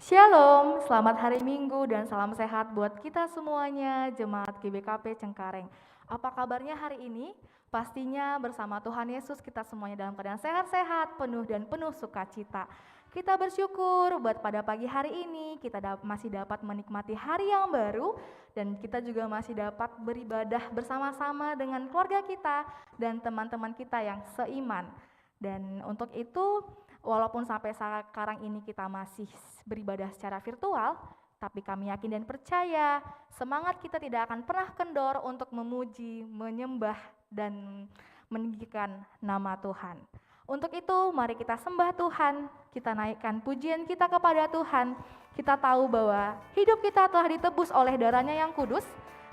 Shalom, selamat hari Minggu dan salam sehat buat kita semuanya, Jemaat GBKP Cengkareng. Apa kabarnya hari ini? Pastinya bersama Tuhan Yesus kita semuanya dalam keadaan sehat-sehat, penuh dan penuh sukacita. Kita bersyukur buat pada pagi hari ini kita masih dapat menikmati hari yang baru dan kita juga masih dapat beribadah bersama-sama dengan keluarga kita dan teman-teman kita yang seiman. Dan untuk itu, walaupun sampai sekarang ini kita masih beribadah secara virtual, tapi kami yakin dan percaya semangat kita tidak akan pernah kendor untuk memuji, menyembah, dan meninggikan nama Tuhan. Untuk itu, mari kita sembah Tuhan, kita naikkan pujian kita kepada Tuhan. Kita tahu bahwa hidup kita telah ditebus oleh darah-Nya yang kudus,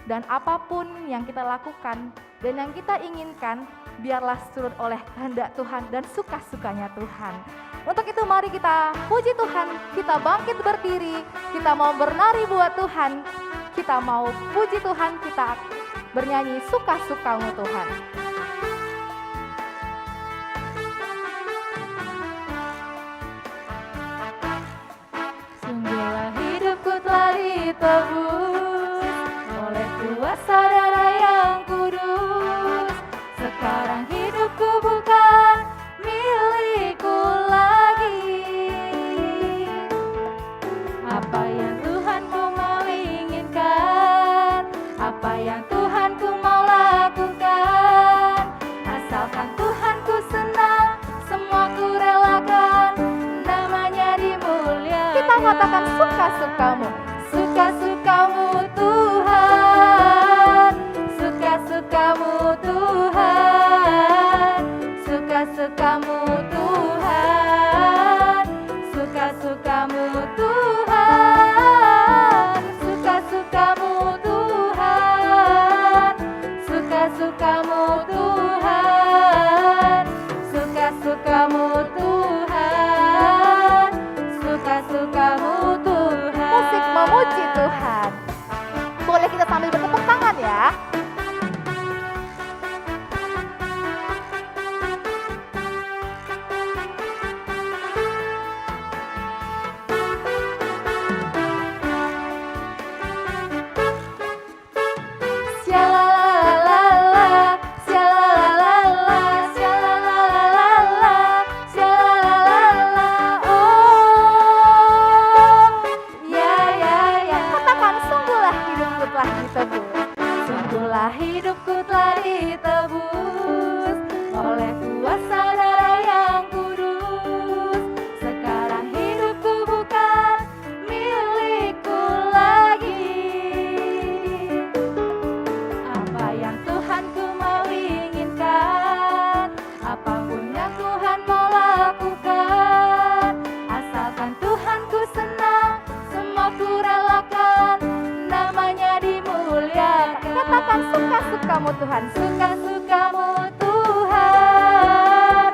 dan apapun yang kita lakukan dan yang kita inginkan, biarlah surut oleh kehendak Tuhan dan suka-sukanya Tuhan. Untuk itu mari kita puji Tuhan, kita bangkit berdiri, kita mau bernari buat Tuhan, kita mau puji Tuhan, kita bernyanyi suka-sukamu Tuhan. Sungguhlah hidupku telah ditebus oleh kuasa darah yang kudus. Sekarang hidupku bukan milikku lagi. Apa yang Tuhanku mau inginkan, apa yang Tuhanku mau lakukan, asalkan Tuhanku senang, semua ku relakan, namanya dimuliakan. Kita katakan suka-sukamu, suka-sukamu Tuhan, suka-sukamu Tuhan, suka-sukamu Tuhan, suka-sukamu Tuhan, suka-sukamu Tuhan, suka-sukamu Tuhan, suka-sukamu Tuhan, suka-sukamu Tuhan. Musik memuji Tuhan. Boleh kita sambil bertepuk tangan ya. Sungguhlah hidupku telah ditebus oleh kuasa darah yang kudus. Sekarang hidupku bukan milikku lagi. Apa yang Tuhanku mau inginkan, apapun yang Tuhan mau lakukan, asalkan Tuhanku senang, semua ku relakan, namanya dimuliakan. Katakan suka-sukamu Tuhan, suka-sukamu Tuhan,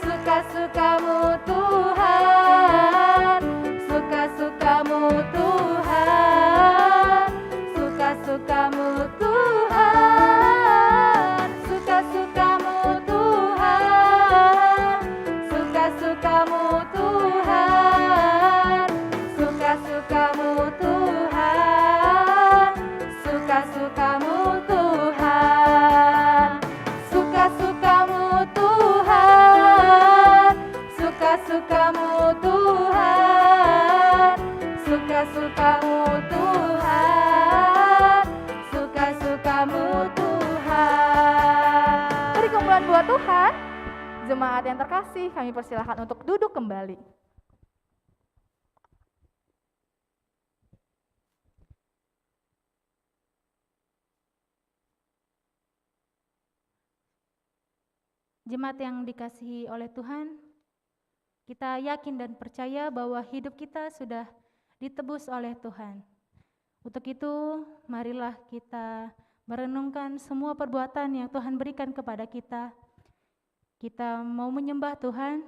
suka-sukamu Tuhan, suka-sukamu Tuhan, suka-sukamu Tuhan, suka-sukamu Tuhan, suka-sukamu Tuhan, suka-sukamu Tuhan, suka-sukamu Tuhan, suka-sukamu Tuhan, suka-sukamu Tuhan, suka-sukamu Tuhan, suka-sukamu Tuhan. Beri kumpulan buat Tuhan. Jemaat yang terkasih, kami persilahkan untuk duduk kembali. Jemaat yang dikasihi oleh Tuhan, kita yakin dan percaya bahwa hidup kita sudah ditebus oleh Tuhan. Untuk itu, marilah kita merenungkan semua perbuatan yang Tuhan berikan kepada kita. Kita mau menyembah Tuhan,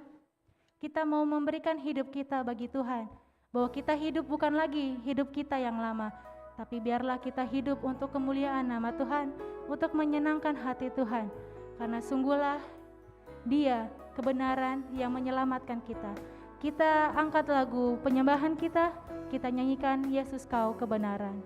kita mau memberikan hidup kita bagi Tuhan, bahwa kita hidup bukan lagi hidup kita yang lama, tapi biarlah kita hidup untuk kemuliaan nama Tuhan, untuk menyenangkan hati Tuhan, karena sungguhlah Dia kebenaran yang menyelamatkan kita. Kita angkat lagu penyembahan kita nyanyikan Yesus Kau Kebenaran.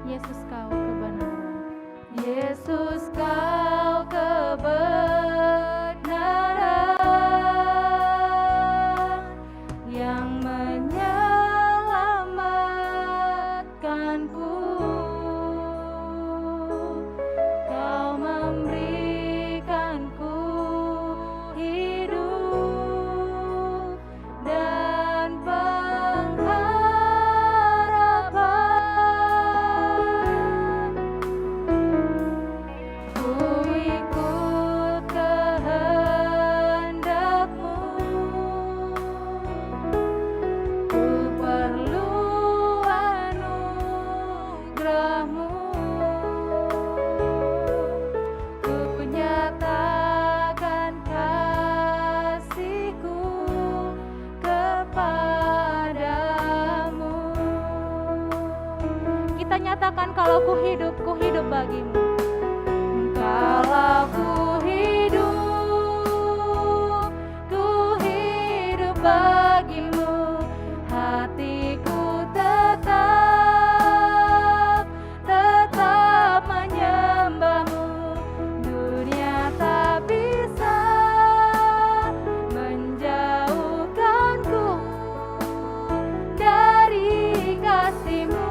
Yesus Kau kebenaran. Yesus Kau kebenaran yang menyelamatkanku. Kau memberikanku hidup dan pengharapan. Ku ikut kehendak-Mu, ku perlu anugerah-Mu. Ku nyatakan kasih-Ku kepadamu. Kita nyatakan kalau ku hidup bagimu. Kalau ku hidup bagimu, hatiku tetap menyembah-Mu. Dunia tak bisa menjauhkanku dari kasih-Mu.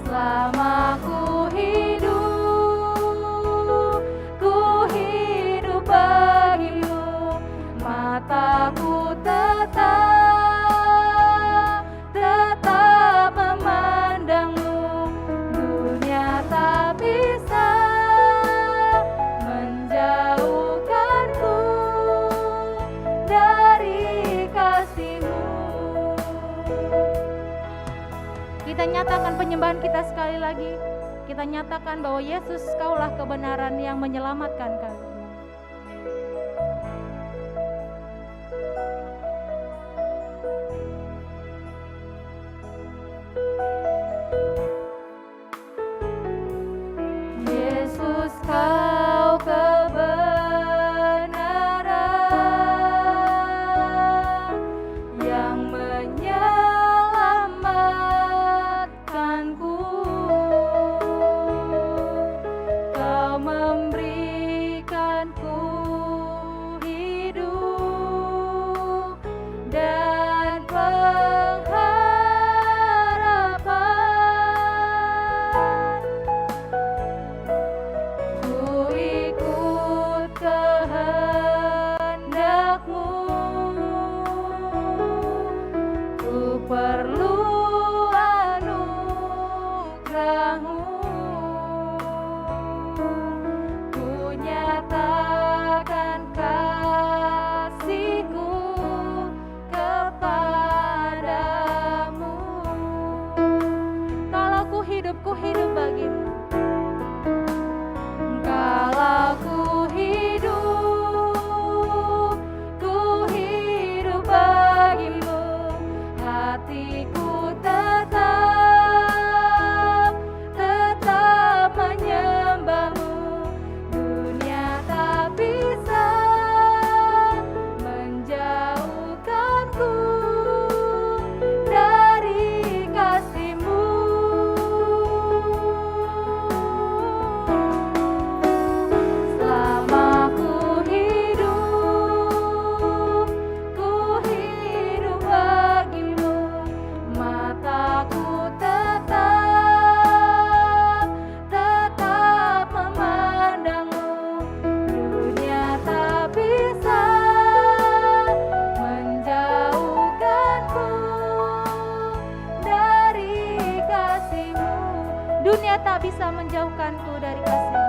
Selama ku hidup bagimu, mataku tetap memandang-Mu. Dunia tak bisa menjauhkanku dari kasih-Mu. Kita nyatakan penyembahan kita sekali lagi. Kita nyatakan bahwa Yesus Kaulah kebenaran yang menyelamatkan kami. Yesus Kau kebenaran yang menyelamatkanku. Kau memberikanku hidup dan pengharapan. Ku ikut kehendak-Mu, ku perlu anugerah-Mu. Ku nyatakan kasih-Ku kepadamu. Kalau ku hidup bagimu. Kalau ku hidup bagimu, hatiku tetap menyembah-Mu. Dunia tak bisa menjauhkanku dari kasih-Mu. Selama ku hidup bagimu, mataku tetap memandang-Mu. Dunia tak bisa menjauhkanku dari kasih-Mu. Dunia tak bisa menjauhkanku dari kasih-Mu.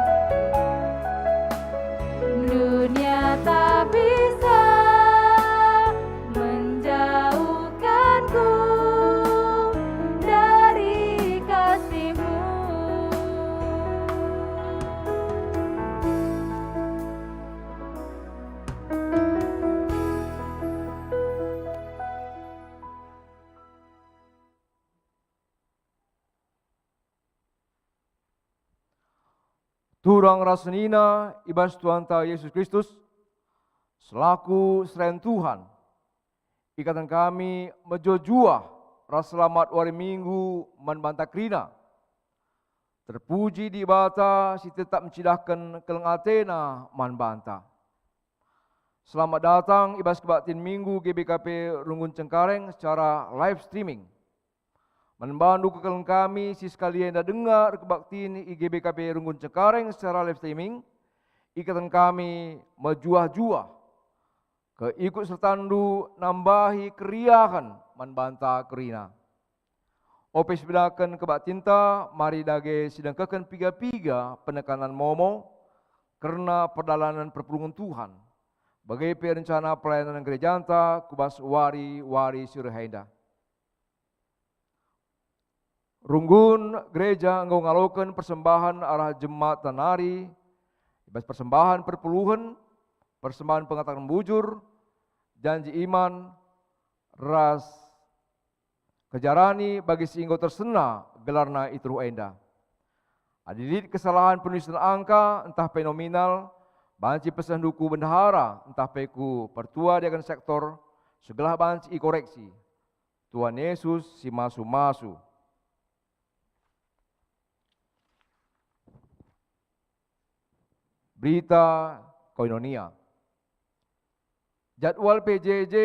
Dunia tak bisa menjauhkanku dari Turang rasenina ibas Tuanta Yesus Kristus, selaku selain Tuhan, ikatan kami menjuah ras selamat wari minggu manbanta krina. Terpuji di bata si tetap mencidahkan keleng Athena manbanta. Selamat datang ibas kebaktin minggu GBKP Runggun Cengkareng secara live streaming. Membantu kekeleng kami si sekalian dah dengar kebaktin IGBKP Runggun Cengkareng secara live streaming. Ikatan kami menjuah-juah keikut sertandu nambahi keriahan manbanta kerina. Ope sebedakan kebaktinta mari dage sidang keken piga-piga penekanan momo karena perjalanan perpulungan Tuhan. Bagai rencana pelayanan gereja anta kubas wari sirhainda. Runggun gereja engkau ngalokan persembahan arah jemaat tanari, ibas persembahan perpuluhan, persembahan pengatakan bujur, janji iman, ras kejarani bagi singgo tersena gelarna itu enda. Adilit kesalahan penulisan angka entah fenomenal, banci pesan duku bendahara entah peku pertua dia akan sektor segala banci koreksi. Tuhan Yesus si masu-masu. Berita koinonia. Jadwal PJJ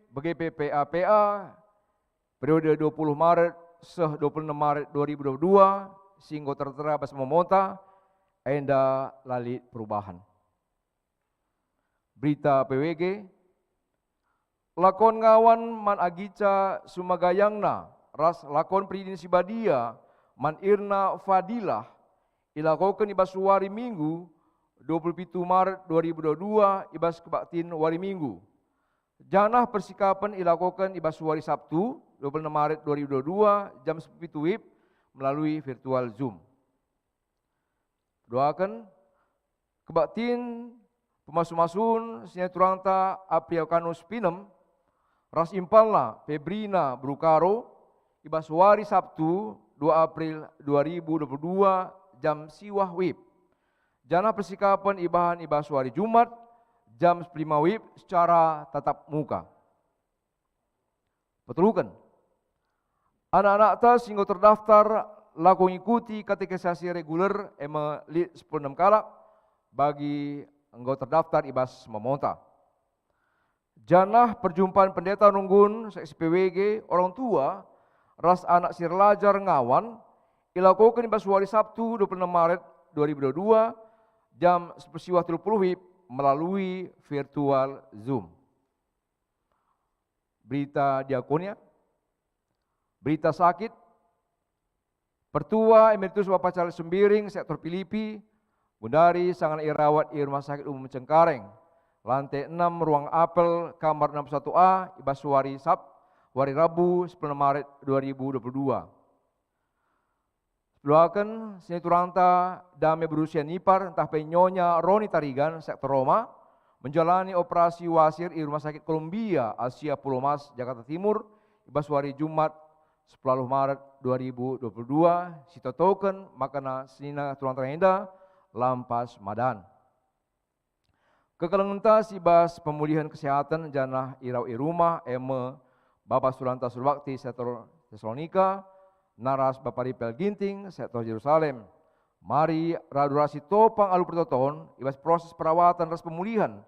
bagi PPA-PA periode 20 Maret 26 Maret 2022 singgo tertera bas memonta enda lalit perubahan. Berita PWG lakon ngawan man agica sumagayangna ras lakon pridin sibadia man irna fadilah ilakokan ibas wari minggu 27 Maret 2022 ibas kebaktin wari minggu. Janah persikapan ilakokan ibas wari Sabtu 26 Maret 2022 jam 10 WIB melalui virtual Zoom. Doakan kebaktin pemasu-masun sinetronta Apriakanus Pinem ras impalna Febrina Brukaro ibas wari Sabtu 2 April 2022 jam siwah WIB. Janah persikapan ibahan ibas wari Jumat jam 5 WIB secara tatap muka. Petulukan. Anak-anak tas singgo terdaftar laku ngikuti katekisasi reguler ema lit 16 kalak bagi engkau terdaftar ibas memonta. Janah perjumpaan pendeta Runggun seksi PWG orang tua ras anak sirlajar ngawan ilakukan ibas wari Sabtu 26 Maret 2022 jam 10.30 WIB melalui virtual Zoom. Berita diakonia, berita sakit, Pertua Emeritus Bapak Charles Sembiring, Sektor Pilipi, Bundari Sangan Irawat I Rumah Sakit Umum Cengkareng, lantai 6 Ruang Apel, kamar 61A, ibas wari Rabu 10 Maret 2022. Doakan sineturanta dame berusia nipar entah penyonya Roni Tarigan sektor Roma menjalani operasi wasir di Rumah Sakit Columbia Asia Pulau Mas Jakarta Timur ibas wari Jumat 10 Maret 2022 sito token makana sinina turanta henda lampas madan. Kekelengenta sibas pemulihan kesehatan janah irau irumah eme Bapak Suranta Surbakti sektor Tesalonika naras Bapak Ripel Ginting, sektor Yerusalem. Mari radurasi topang alu pertoton, ibas proses perawatan ras pemulihan,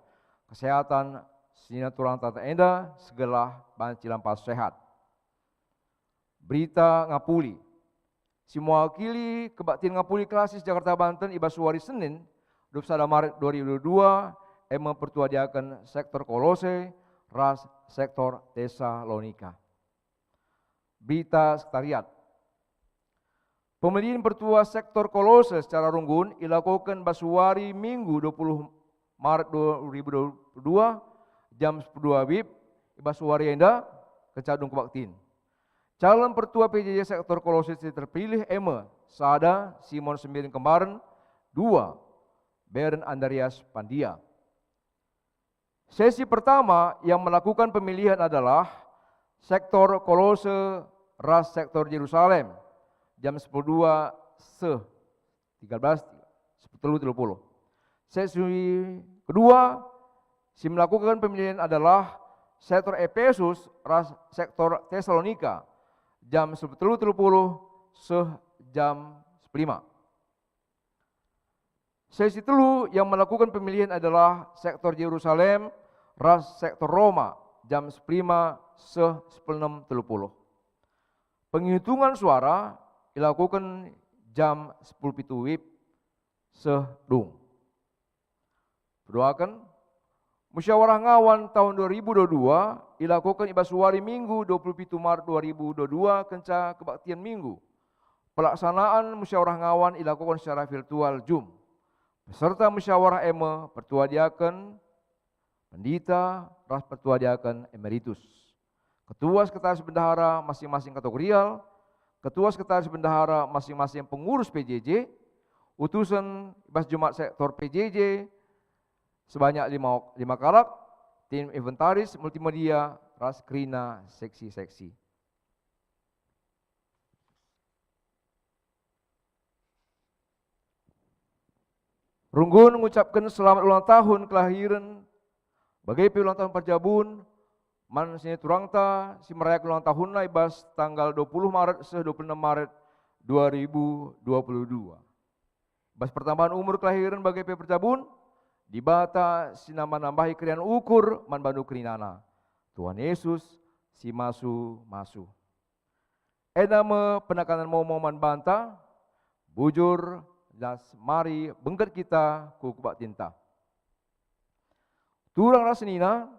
kesehatan, sinaturan tata enda, segala banci lampas sehat. Berita Ngapuli. Si mewakili kebaktian Ngapuli Klasis Jakarta Banten ibas wari Senin, 21 Maret 2022, mempertuadiakan sektor Kolose, ras sektor Tesalonika. Berita Sekretariat. Pemilihan pertua sektor Kolose secara Runggun dilakukan basuari Minggu 20 Maret 2022 jam 10 WIB basuari enda kecadung kebaktin. Calon pertua PJJ sektor Kolose terpilih Eme Sada Simon Sembiring Kembaran 2 Beren Andarias Pandia. Sesi pertama yang melakukan pemilihan adalah sektor Kolose ras sektor Yerusalem jam 10.02 13 10:30. Sesi kedua, si melakukan pemilihan adalah sektor Efesus, sektor Tesalonika, jam 10:30 jam 5. Sesi telu yang melakukan pemilihan adalah sektor Yerusalem, sektor Roma, jam 5 10:30. Penghitungan suara dilakukan jam 10:07 WIB sedung. Berdoakan. Musyawarah Ngawan tahun 2022 dilakukan ibas hari Minggu 27 Maret 2022 kenca kebaktian Minggu. Pelaksanaan musyawarah Ngawan dilakukan secara virtual Zoom. Peserta musyawarah EME, Pertua Diaken, Pendita, Pertua Diaken Emeritus. Ketua Sekretaris Bendahara masing-masing kategorial, Ketua Sekretaris Bendahara masing-masing pengurus PJJ, utusan ibas Jemaat Sektor PJJ, sebanyak 5 kalak, tim inventaris, multimedia, krina, seksi-seksi. Runggun mengucapkan selamat ulang tahun kelahiran bagi ulang tahun Parjabun, man sini turangta si merayakan ulang tahun ibas tanggal 20 Maret 26 Maret 2022. Ibas pertambahan umur kelahiran bagi Parjabun, di bata sinama nambahi krian ukur man bandu krinana. Tuhan Yesus si masu. Edame penekanan momo man banta, bujur das mari bengket kita ku kubak tinta. Turang rasenina,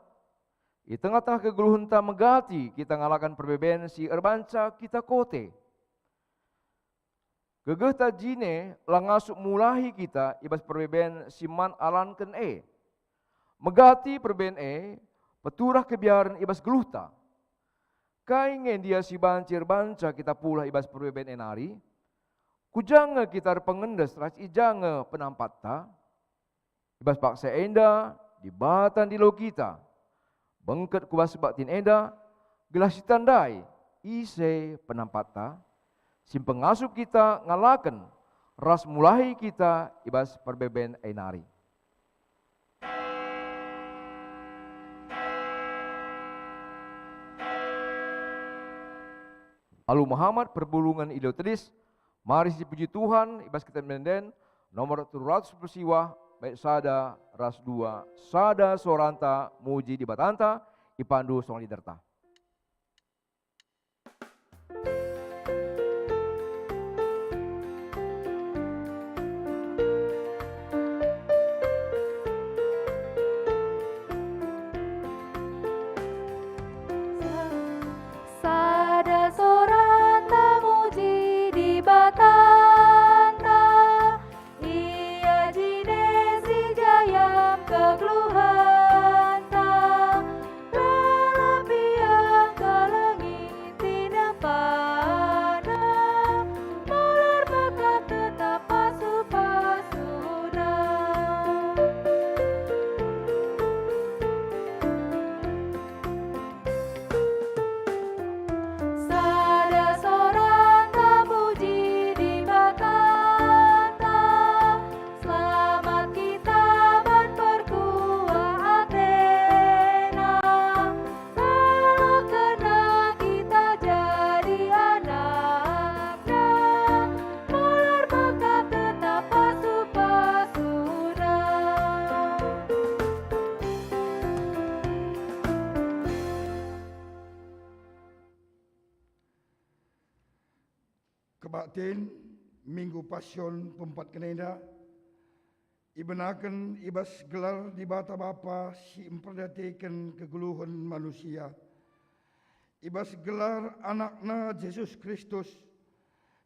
di tengah-tengah keguluhan ta megati kita ngalakan perbeben si erbanca kita kote. Gegeh tajine langasuk mulahi kita ibas perbeben siman alanken megati perbeben peturah kebiaran ibas geluhta. Kaingen dia si bancir banca kita pula ibas perbeben enari. Kujange kita pengendes ras ijange penampatta. Ibas paksa enda di batan di lo kita. Bengket kubas baktin enda gelas tandai ise penampatta. Sim pengasup kita ngalaken ras mulahi kita ibas perbeben enari. Alu Muhammad perbulungan ilo tedis, mari si puji Tuhan ibas kita menden nomor 300 persiwa baik sada ras 2 sada soranta muji di batanta ipandu song liderta. Kebaktian Minggu Pasion Pempat Keneda ibenaken ibas gelar di bata Bapa si emperdatikan keguluhan manusia. Ibas gelar anakna Yesus Kristus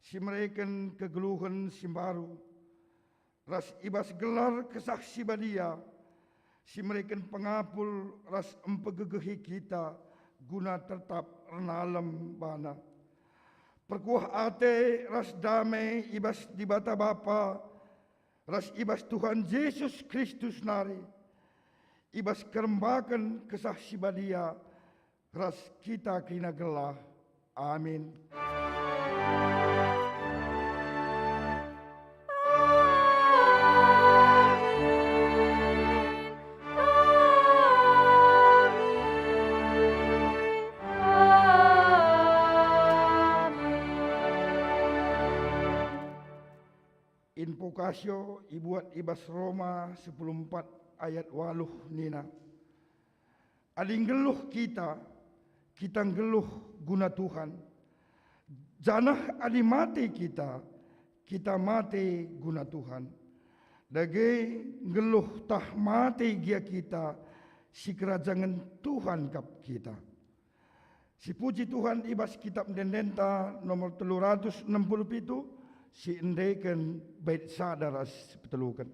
si mereken keguluhan simbaru. Ras ibas gelar kesaksi badia si mereken pengapul ras empegegehi kita guna tetap renalem bana. Perkuah ate ras damai ibas di bata Bapa, ras ibas Tuhan Yesus Kristus nari, ibas kerembakan kesaksi badia, ras kita kina gelah. Amin. invokasio ibuat ibas Roma 14 ayat 8 nina. Ading geluh kita geluh guna Tuhan. Janah adi mati kita mati guna Tuhan. Dage geluh tah mati gia kita, si kerajaan Tuhan kap kita. Si puji Tuhan ibas kitab dendenta nomor 367, si endeken bait sadaras petelukan.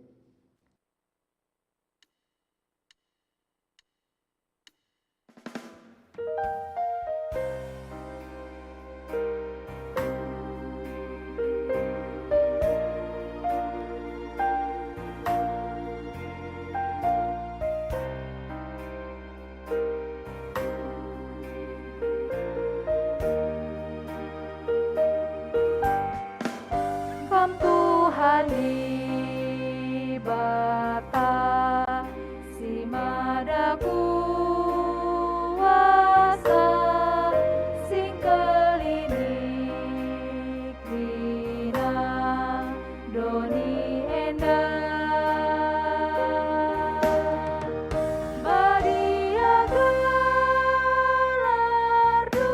Tuhan di bata si mada kuasa sing kelini krina doni enda badia gelardu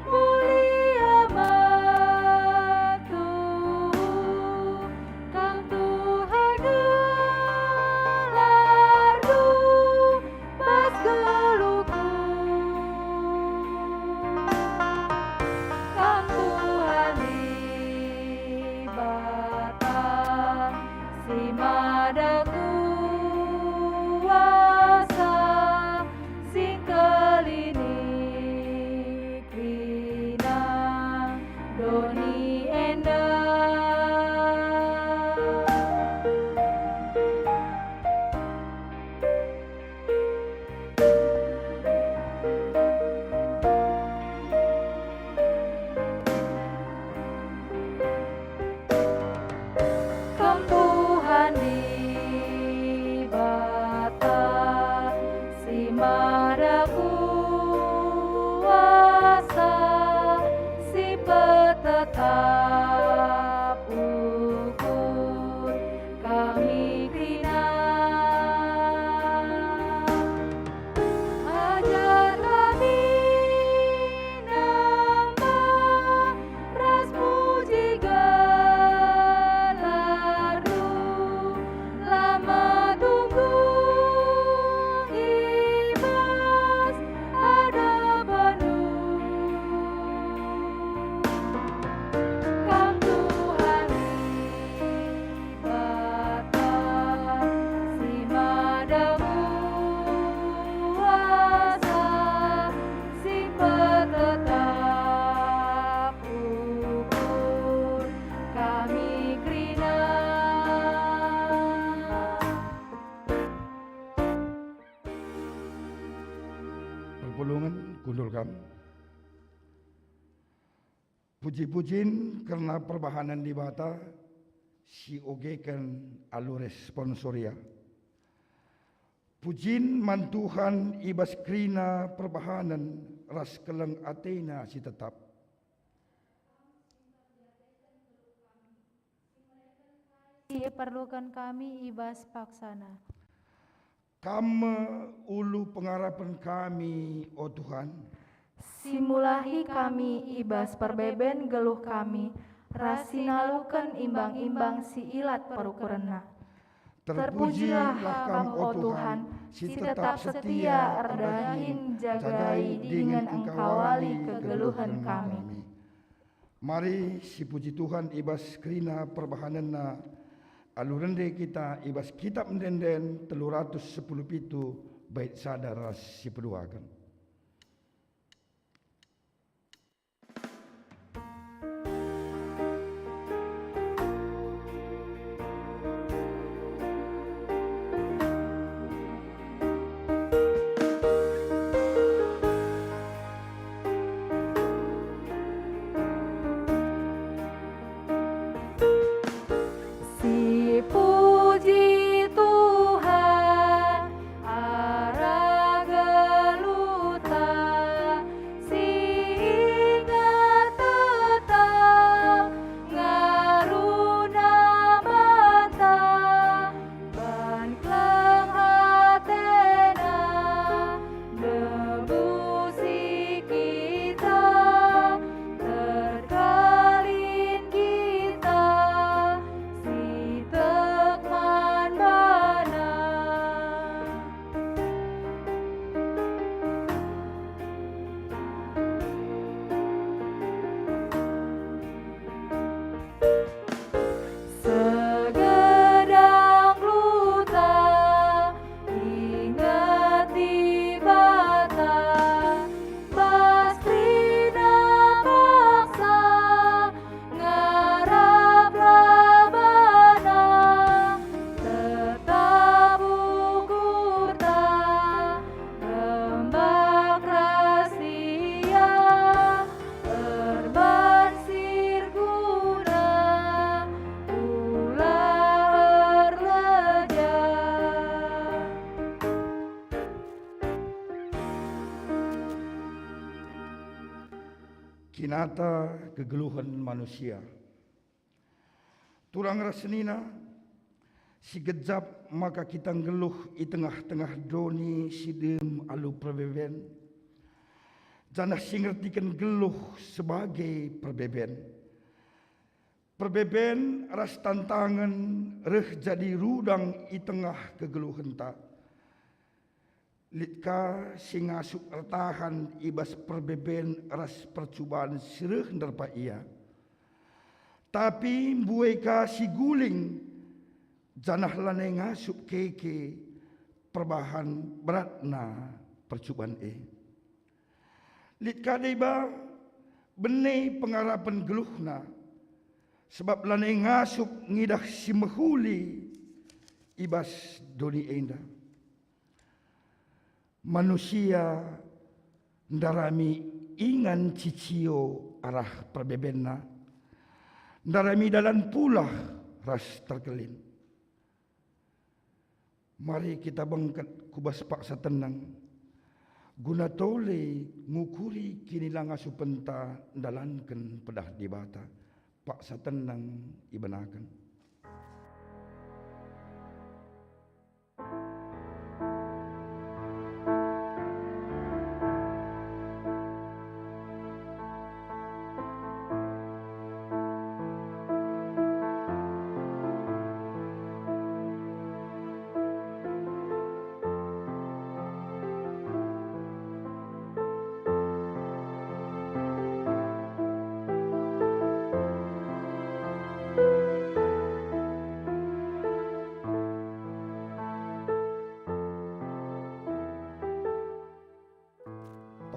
mulia matu Kang Tuhan gelardu pas geluku Kang Tuhan di bata si mada kuasa sing kelini krina doni enda Kang Tuhan di bata si mada kuasa si petetap ukur kami krina ajar kami nambah ras puji gelardu lama tunggu ibas ada Bandung Kang Tuhan di bata si mada kuasa si petetap ukur kami krina Perpulungan kundul kami. Puji-pujin karena perbahanan di bata si ogekan alu responsoria. Pujin mantuhan ibas krina perbahanan ras keleng Athena si tetap. Perlukan kami ibas paksana. Kamu ulu pengharapan kami, oh Tuhan. Simulahi kami ibas perbeben geluh kami rasinalukan imbang-imbang si ilat parukurena terpujilah kamu oh Tuhan si tetap setia erdahin jagai dengan engkau wali kegeluhan kami. Mari si puji Tuhan ibas krina perbahananna alurende kita ibas kitab mendenden 310 pitu bait sadar si peduakan. Si puji Tuhan ara geluh kinata kegeluhan manusia. Turang rasenina si gejap maka kita ngeluh i tengah-tengah doni sidem alu perbeben. Janah singertikan geluh sebagai perbeben. Perbeben ras tantangan reh jadi rudang i tengah kegeluhan ta. Litka singasuk ertahan ibas perbeben ras percubaan sireh nerpa ia. Tapi bueka si guling janah lane ngasuk keke perbahan beratna percubaan Litka deba benei pengarapan geluhna sebab lane ngasuk ngidah si mehuli ibas doni enda. Manusia ndarami ingan cicio arah perbebenna, ndarami dalan pula ras terkelin. Mari kita bangkat kubas paksa tenang, guna tole ngukuri kini langa supenta dalankan pedah di bata, paksa tenang ibanakan.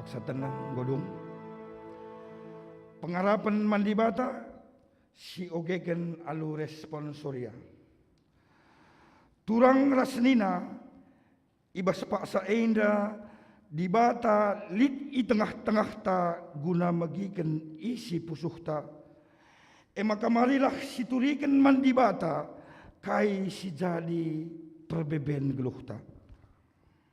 Paksa tenang godung. Pengarapan mandi bata si ogeken alu respon surya. Turang rasnina ibas paksa enda di bata lit i tengah-tengah ta guna magiken isi pusuh ta. Maka marilah situriken mandi bata kai si jadi perbeben geluh ta.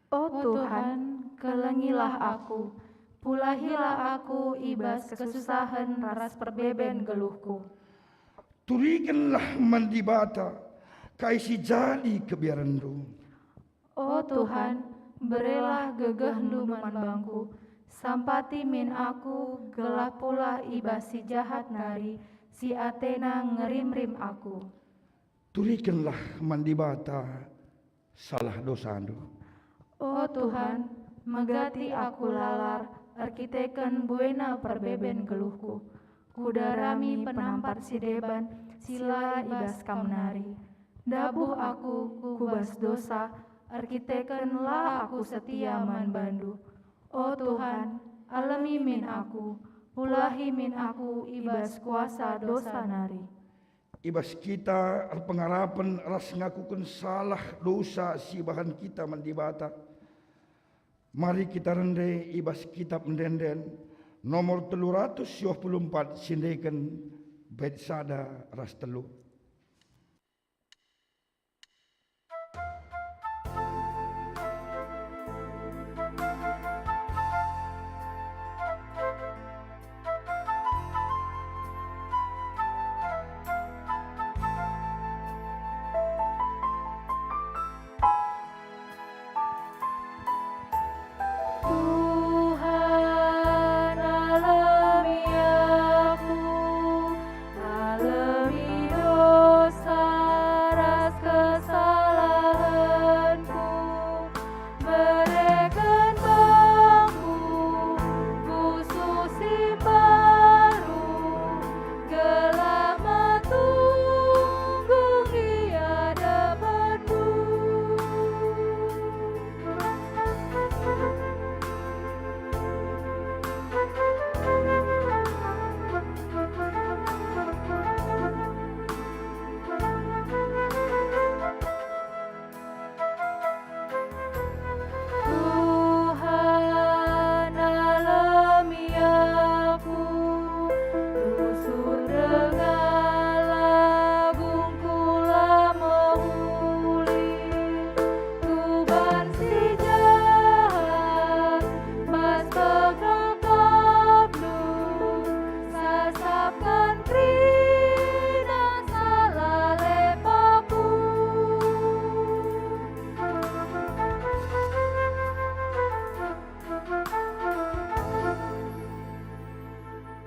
Oh Tuhan, kelengilah aku, pulahilah aku ibas kesusahan ras perbeben geluhku. Turikanlah mandi bata, kai si jadi kebiarandu. Oh Tuhan, berilah gegeh luman bangku, sampati min aku, gelap pula ibas si jahat nari, si Athena ngerim-rim aku. Turikanlah mandi bata, salah dosandu. Oh Tuhan, megati aku lalar, arkiteken buena perbeben geluhku. Kudarami penampat si deban, sila ibas kamnari. Dabuh aku kubas dosa, arkiteken lah aku setia man bandu. Oh Tuhan, alami min aku, pulahi min aku ibas kuasa dosa nari. Ibas kita pengarapan ras ngakukan salah dosa si bahan kita mandi bata. Mari kita rende ibas kitab mendenden nomor 324 sindekan bait sada ras telu. Tuhan alami aku, alami dosa.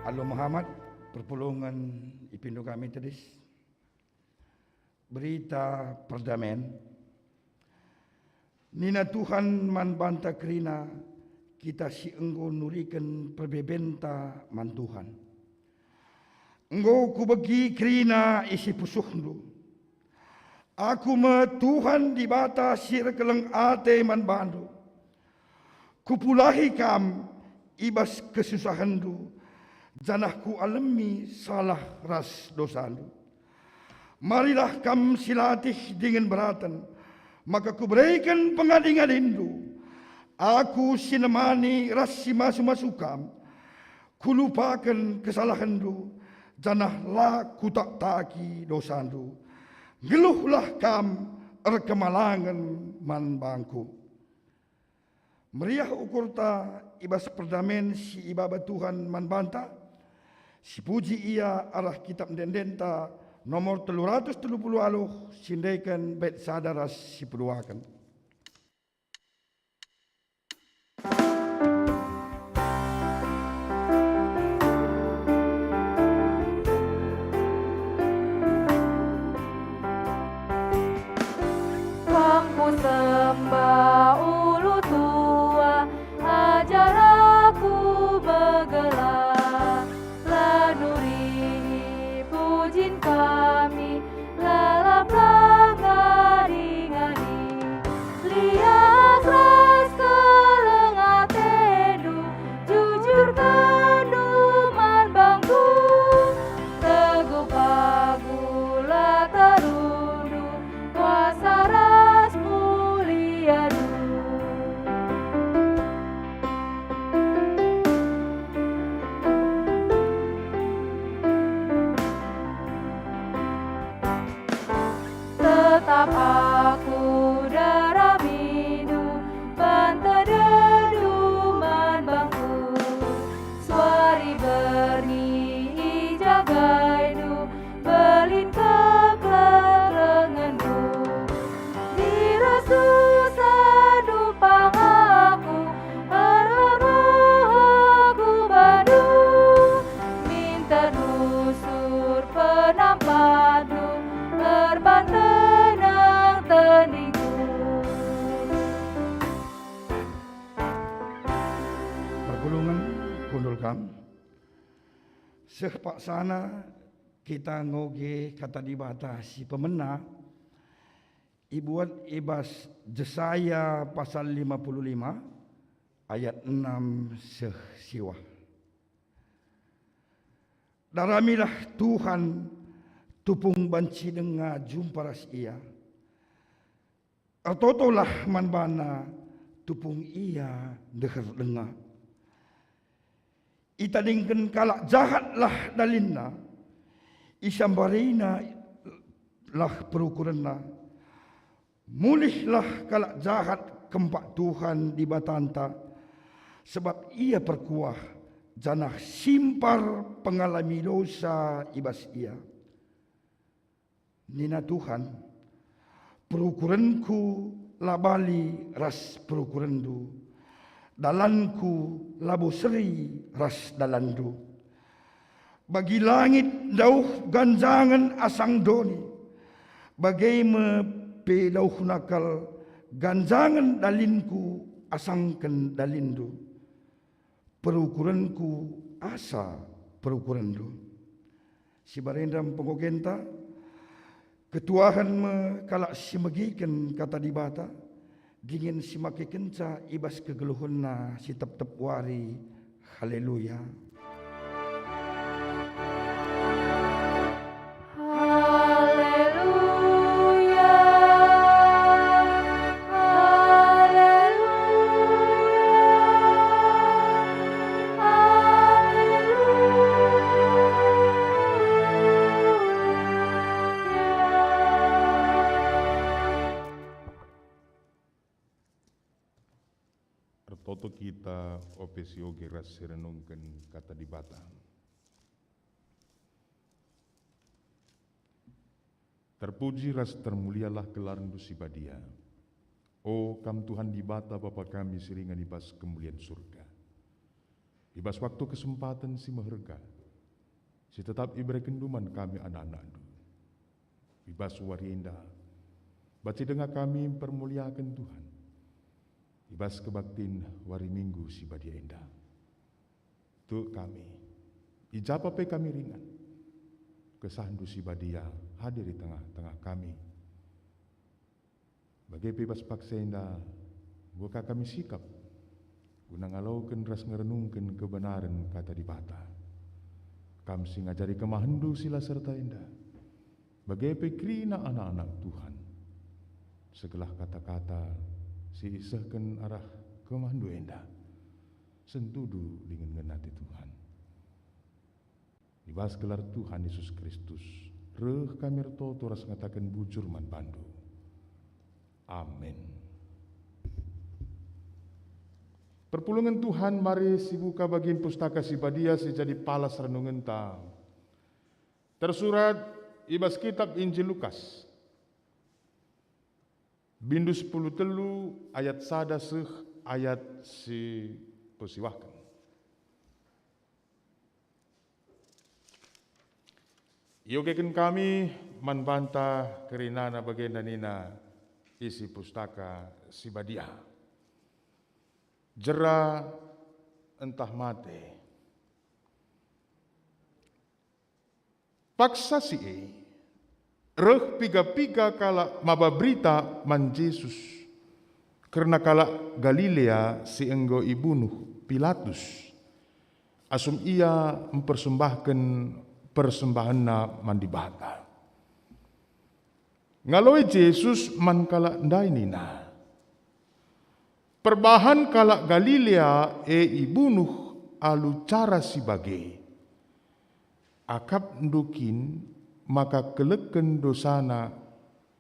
Allah Muhammad, perpulungan ipindo kami tadis. Berita perdamaian. Nina Tuhan man banta kerina kita si engkau nurikan perbebenta man Tuhan. Engkau ku bagi kerina isi pusuhndu. Aku me Tuhan di bata sir keleng ate man bandu. Kupulahi kam ibas kesusahandu. Janahku alami salah ras dosandu. Marilah kam silatih dengan beratan. Maka ku berikan pengading-adindu. Aku sinemani ras simasu-masukam. Ku lupakan kesalahandu. Janahlah ku tak taki dosandu. Geluhlah kam erkemalangan man bangku. Meriah ukurta ibas perdamaian si ibabat Tuhan man banta. Si puji ia arah kitab dendenta nomor 330 sindaikan bait sadaras si peduakan. Kangku sembah ulu tua, ajar aku bergelar, lanuri pujin kami, lalap langari-ngari, lihat ras kelengatedu, jujur kanduman bangku, teguh pagula tarudu, kuasa ras muliadu. Tetap aku daramidu, pantededuman bangku, suari berni jagaidu, belin keklengendu, dirasu sadupang aku, aku badu, minta dusur penampatdu, berbantenang teniku. Pergulungan kundul kam. Sehpak sana kita ngoge kata dibatasi pemena. Ibuat ibas Jesaya pasal 55 ayat 6 seh siwah. Daramilah Tuhan tupung banci denga jumparas ia. Atotolah manbana tupung ia deher denga. Itadingken kalak jahatlah dalinna. Isambarina lah perukuranna. Mulihlah kalak jahat kempak Tuhan di batanta. Sebab ia perkuah janah simpar pengalami dosa ibas ia. Nina Tuhan, perukuranku labali ras perukurandu. Dalanku labu seri ras dalandu. Bagi langit dauh ganjangan asang doni. Bagai me dauh nakal ganjangan dalinku asangken dalindu. Perukuranku asa perukurandu. Si barendam pengogenta ketuahan me kalak si megiken kata dibata. Dingin si maki kenca ibas kegeluhunna si tep-tep wari. Haleluya. Haleluya. Toto kita opesio geras serenungkan kata di bata. Terpuji ras termulialah gelarmu si badia. Oh kam Tuhan di bata Bapa kami seringan ibas kemuliaan surga. Ibas waktu kesempatan si meherga, si tetap ibere kenduman kami anak-anak du. Ibas wari indah, baca dengar kami permuliakan Tuhan. Ibas kebaktin wari minggu si badia indah. Tu kami, ijapa pe kami ringan. Kesandu si badia hadir di tengah-tengah kami. Bagi bebas paksa indah, buka kami sikap. Guna ngalaukan ras ngerenungkan kebenaran kata di bata. Kami si ngajari kemahendu sila serta indah. Bagi pekrina anak-anak Tuhan. Segelah kata-kata si isahkan arah kemahendu indah. Sentudu dengan ngenati Tuhan. Ibas gelar Tuhan Yesus Kristus. Reh kami retoto ras ngatakan bujur man bandu. Amin. Perpulungan Tuhan mari si buka bagian pustaka si badia si jadi palas renungan ta. Tersurat ibas kitab Injil Lukas. Bindu 10 telu ayat sada seh ayat si posiwahkan. Yogekan kami manbanta kerinana bagian danina isi pustaka si badia. Jera entah mate. Paksa si reh piga-piga kala maba berita man Yesus. Karena kala Galilea si enggo ibunuh Pilatus. Asum ia mempersembahkan persembahanna man dibata. Ngaloi Yesus man kala ndainina. Perbahan kala Galilea ibunuh alu cara si bage. Akap ndukin maka keleken dosana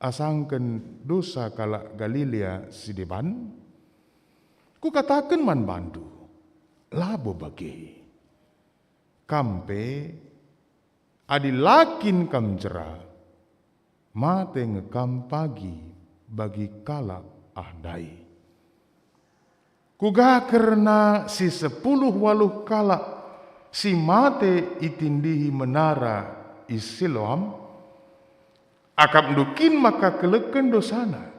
asangken dosa kala Galilea si deban. Ku katakan man bandu labo bage. Kampe adilakin kam jera, mate ngekam pagi bagi kala ahdai. Kuga karena si 10 waluh kala si mate itindihi menara isiloam, akap dukin maka keleken dosana,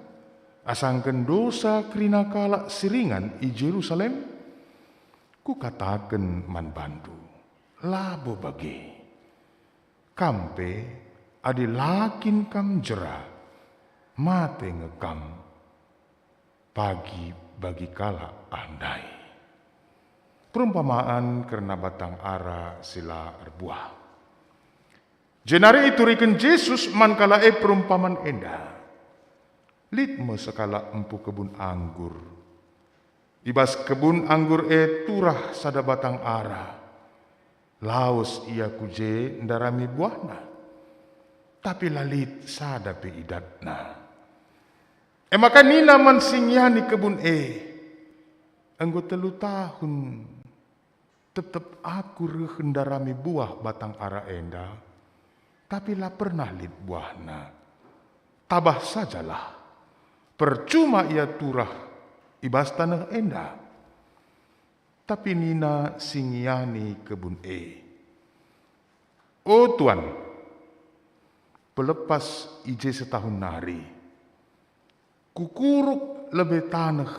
asangken dosa krina kala siringan i Jerusalem, ku katakan man bandu, labo bagi. Kampe adilakin kam jera, mate ngekam pagi bagi kala andai. Perumpamaan karena batang ara sila erbuah. Jenari iturikan Yesus man kala perumpamaan endah. Litme sekala empu kebun anggur. Ibas kebun anggur turah sada batang ara. Laos ia kuje ndarami buahna, tapi lalit sadapi idatna. Maka nina man singyani kebun anggo 3 tahun tetap aku rehendarami buah batang ara enda, tapi la pernah lit buahna. Tabah sajalah, percuma ia turah ibas tanah enda. Tapi nina singyani kebun Oh Tuan, pelepas ije setahun nari, kukuruk lebih tanah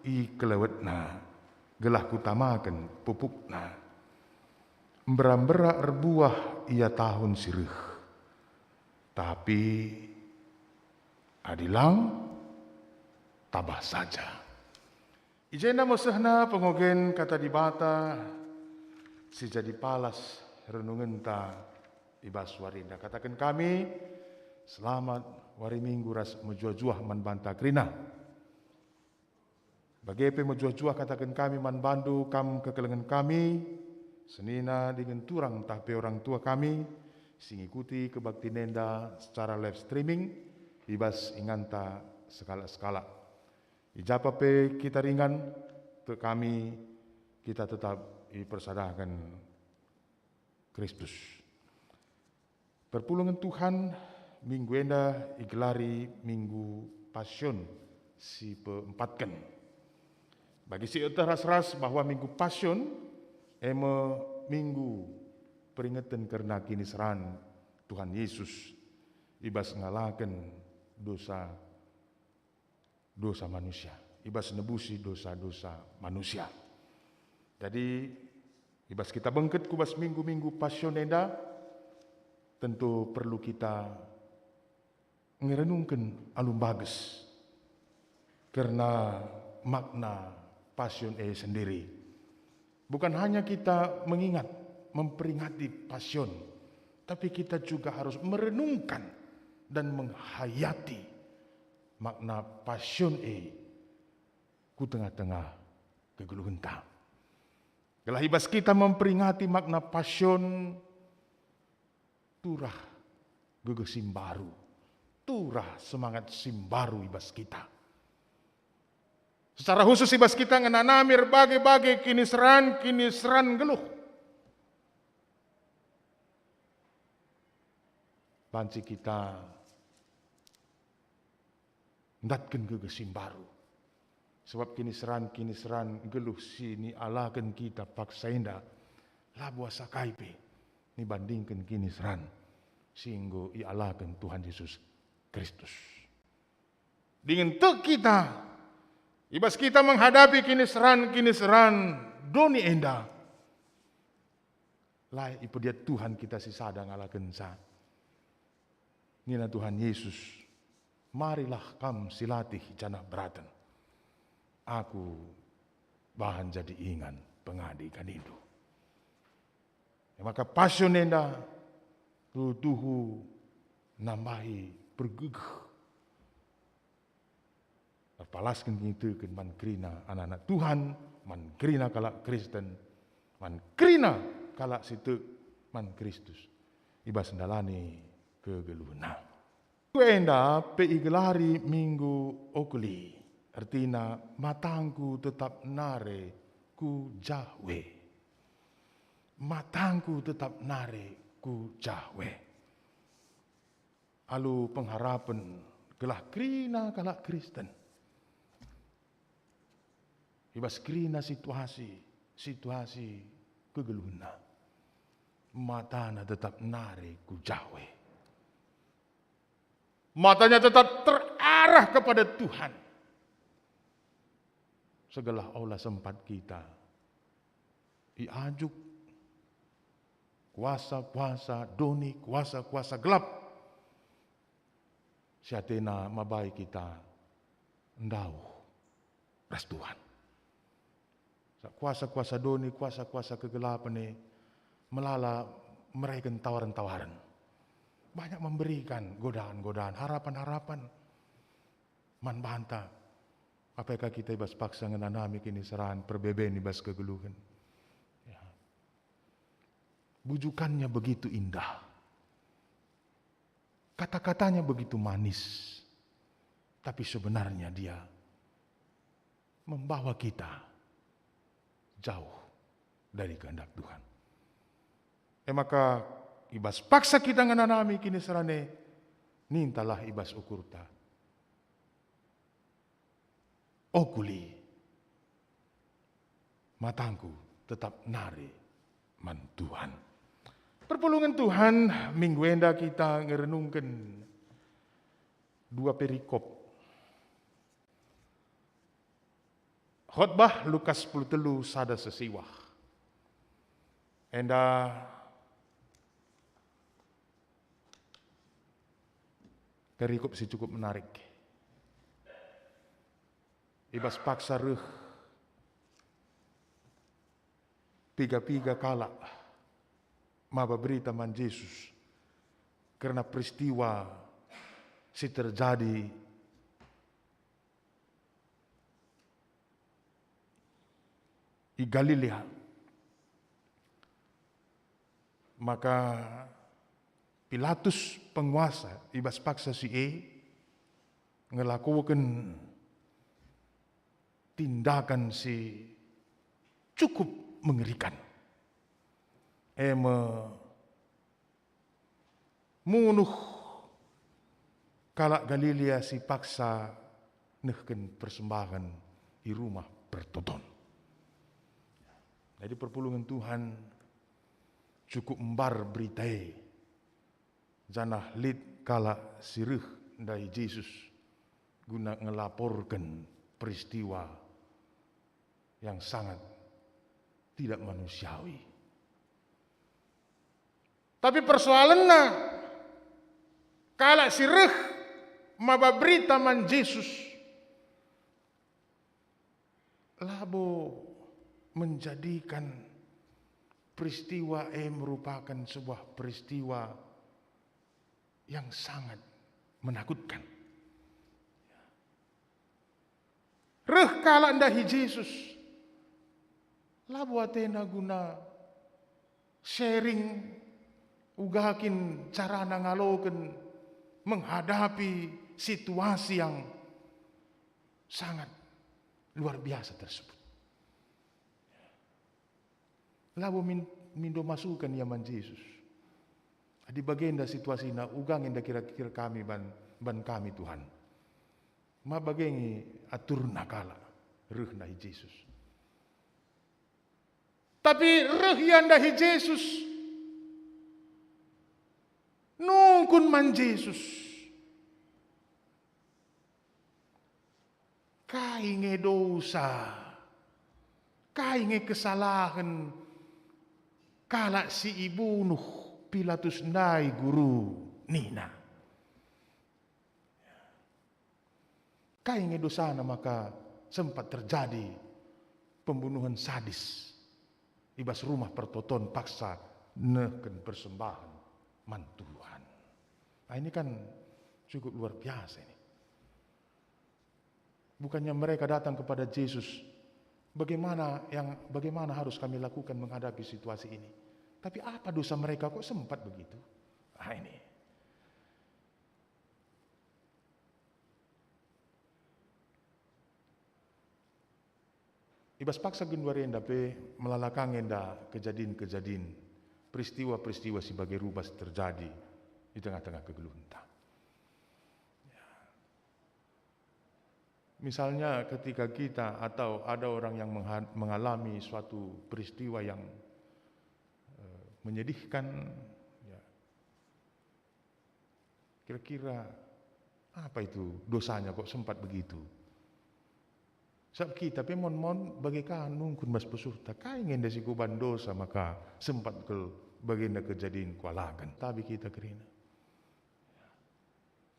i kelewetna, gelah kutamakan pupukna. Mbera-mbera erbuah ia tahun sirih, tapi adilang tabah saja. Ijena mosehna pengogen kata di bata si jadi palas renungan ta ibas warinda. Katakan kami selamat wari minggu ras menjuah-juah man banta krina. Bagi pe menjuah-juah katakan kami man bandu kam kekelengan kami senina dengan turang tahpe orang tua kami sing ikuti kebakti nenda secara live streaming ibas inganta skala-skala. Ijapa pe kita ringan, ke kami kita tetap dipersadahkan Kristus. Perpulungan Tuhan minggu enda igelari minggu Pasion si peempatkan. Bagi si ras-ras bahwa minggu Pasion ema minggu peringatan karena kini seran Tuhan Yesus ibas ngalakan dosa manusia, ibas nebusi dosa-dosa manusia. Jadi ibas kita bangkit kubas minggu-minggu Passion enda, tentu perlu kita ngerenungkan alum bagus karena makna Passion sendiri. Bukan hanya kita mengingat, memperingati Passion, tapi kita juga harus merenungkan dan menghayati makna Passion ku tengah-tengah kegeluhan ta. Kalau ibas kita memperingati makna Passion, turah gegesim baru, turah semangat simbaru ibas kita. Secara khusus ibas kita ngenanamir bagai-bagai kini seran geluh. Banci kita ndatkan gegesim baru. Sebab kini seran geluh sini alakan kita paksainda labuah sakaipe dibandingkan kini seran sehingga ialakan Tuhan Yesus Kristus. Dengan kita ibas kita menghadapi kini seran doni enda. Lai ipu dia Tuhan kita si sadang alakan sa. Nina Tuhan Yesus, marilah kam silatih janah beratan. Aku bahan jadi ingan pengadikan itu. Maka Passion enda tuhu nambahi bergegeh. Palaskan itu kan man krina anak-anak Tuhan, man krina kalak Kristen, man krina kalak situ man Kristus. Ibas ndalani kegeluhna. Enda peigelari minggu okuli. Artinya matangku tetap nare ku jahwe. Matangku tetap nare ku jahwe. Alu pengharapan gelah krina kalak Kristen. Ibas krina situasi kegeluhna. Matana tetap nare ku jahwe. Matanya tetap terarah kepada Tuhan. Segala Allah sempat kita diajuk kuasa-kuasa doni, kuasa-kuasa gelap. Siatena mabai kita ndau ras Tuhan. Kuasa-kuasa doni, kuasa-kuasa kegelapan ini melala mereka tawaran-tawaran. Banyak memberikan godaan-godaan, harapan-harapan. Man bantah. Apakah kita ibas paksa ngenanami kini seran perbeben ibas kegeluhan. Ya. Bujukannya begitu indah. Kata-katanya begitu manis. Tapi sebenarnya dia membawa kita jauh dari kehendak Tuhan. Maka ibas paksa kita ngenanami kini serane, nintalah ibas ukurta. Okuli, matangku tetap nari man Tuhan. Perpulungan Tuhan, minggu enda kita ngerenungkan dua perikop. Khotbah Lukas 10 sada sesiwah. Enda perikop si cukup menarik. Ibas paksa reh piga-piga kala maba berita man Yesus karena peristiwa si terjadi di Galilea. Maka Pilatus penguasa ibas paksa si ngelakukan tindakan si cukup mengerikan. Munuh kalak Galilea si paksa nehken persembahan di rumah bertoton. Jadi perpulungan Tuhan cukup embar beritai. Janah lid kala sirih dari Yesus guna ngelaporkan peristiwa yang sangat tidak manusiawi. Tapi persoalannya kala sirih maba berita man Yesus labo menjadikan peristiwa merupakan sebuah peristiwa yang sangat menakutkan. Reh kala ndahi Yesus labo atena guna sharing ugahakin cara ngaloken menghadapi situasi yang sangat luar biasa tersebut. Labo mindo masukan yaman Yesus. Di bagian da situasi na ugang yang kira-kira kami ban kami Tuhan. Ma bagengi atur nakala reh nahi Yesus. Tapi reh yang dahi Yesus nungkun man Yesus. Kainge dosa, kainge kesalahan. Kala si ibu Nuh Pilatus ndai guru nina. Kainge dosana maka sempat terjadi pembunuhan sadis. Ibas rumah pertoton paksa neken persembahan man Tuhan. Nah ini kan cukup luar biasa ini. Bukannya mereka datang kepada Yesus, bagaimana harus kami lakukan menghadapi situasi ini? Tapi apa dosa mereka kok sempat begitu? Nah ini. Ibas paksa gendwari endape melalakang enda kejadian-kejadian, peristiwa-peristiwa sebagai rubas terjadi di tengah-tengah kegeluntang. Misalnya ketika kita atau ada orang yang mengalami suatu peristiwa yang menyedihkan, ya, kira-kira apa itu dosanya kok sempat begitu? Sebab kita mon bagaikan nungkun mas pesurta kaingen desi kuban dosa maka sempat ke bagian kejadian kualakan. Tapi kita kerina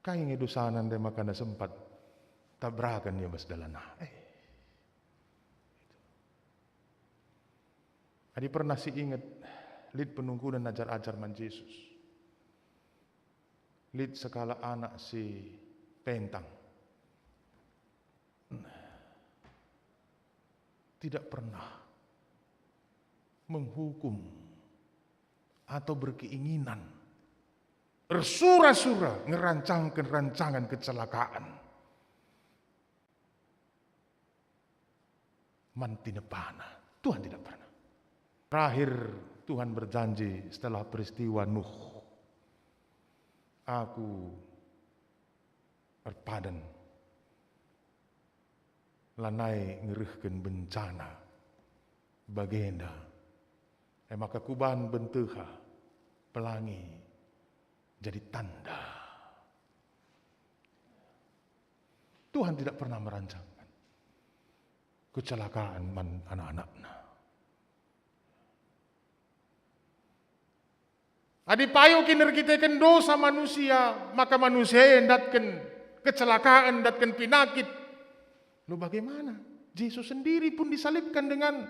kaingen dosanan dan maka sempat tabrakan ya mas dalana. Adi pernah si ingat lid penungkunan ajar-ajar man Yesus. Lid sekala anak si pentang. Tidak pernah menghukum atau berkeinginan bersura-sura ngerancangkan rancangan kecelakaan. Mantinepana. Tuhan tidak pernah. Terakhir Tuhan berjanji setelah peristiwa Nuh. Aku berpadan lanai ngerihkan bencana bagenda. Maka kuban bentuha pelangi jadi tanda. Tuhan tidak pernah merancangkan kecelakaan anak-anaknya. Adi payo kinergitakan dosa manusia, maka manusia yang datkan kecelakaan, datkan penyakit. Lalu bagaimana? Yesus sendiri pun disalibkan dengan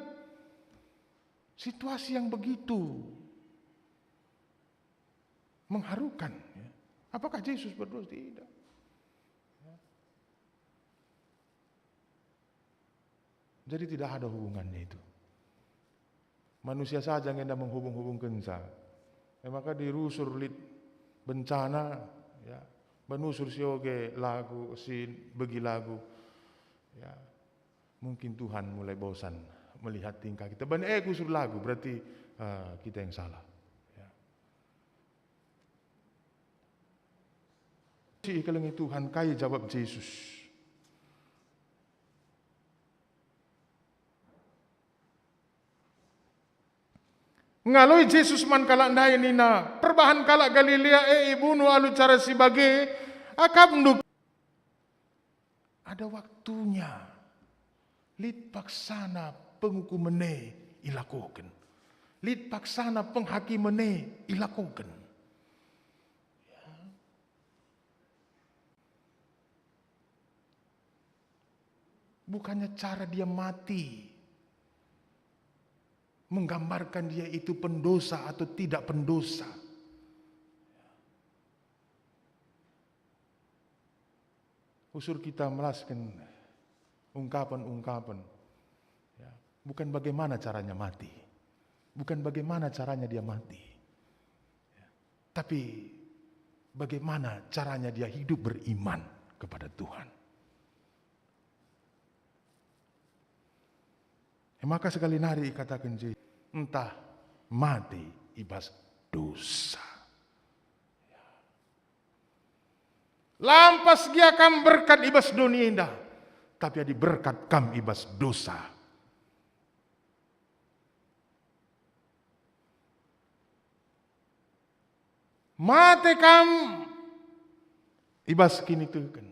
situasi yang begitu mengharukan. Apakah Yesus berdosa? Tidak. Jadi tidak ada hubungannya itu. Manusia saja yang hendak menghubung-hubungkan saya. Maka dirusur lid bencana, ya, benusur sioge lagu, bagi lagu, ya, mungkin Tuhan mulai bosan melihat tingkah kita. Kusur lagu berarti kita yang salah. Ya. Si ikalengi Tuhan kaya jawab Yesus. Ngaloi Jesus man kalak ndai nina, perbahan kalak Galilea ibunu alu cara sibage, akap nduk. Ada waktunya, lit paksana penghukumane ilakukan. Lit paksana penghakimane ilakukan. Bukannya cara dia mati menggambarkan dia itu pendosa atau tidak pendosa. Usur kita melaskan ungkapan-ungkapan, ya, bukan bagaimana caranya mati, bukan bagaimana caranya dia mati, ya, tapi bagaimana caranya dia hidup beriman kepada Tuhan. Maka sekali nari katakan je, entah mati ibas dosa. Lampas dia kam berkat ibas dunia indah, tapi adi berkat kam ibas dosa. Mate kam ibas kini tuken.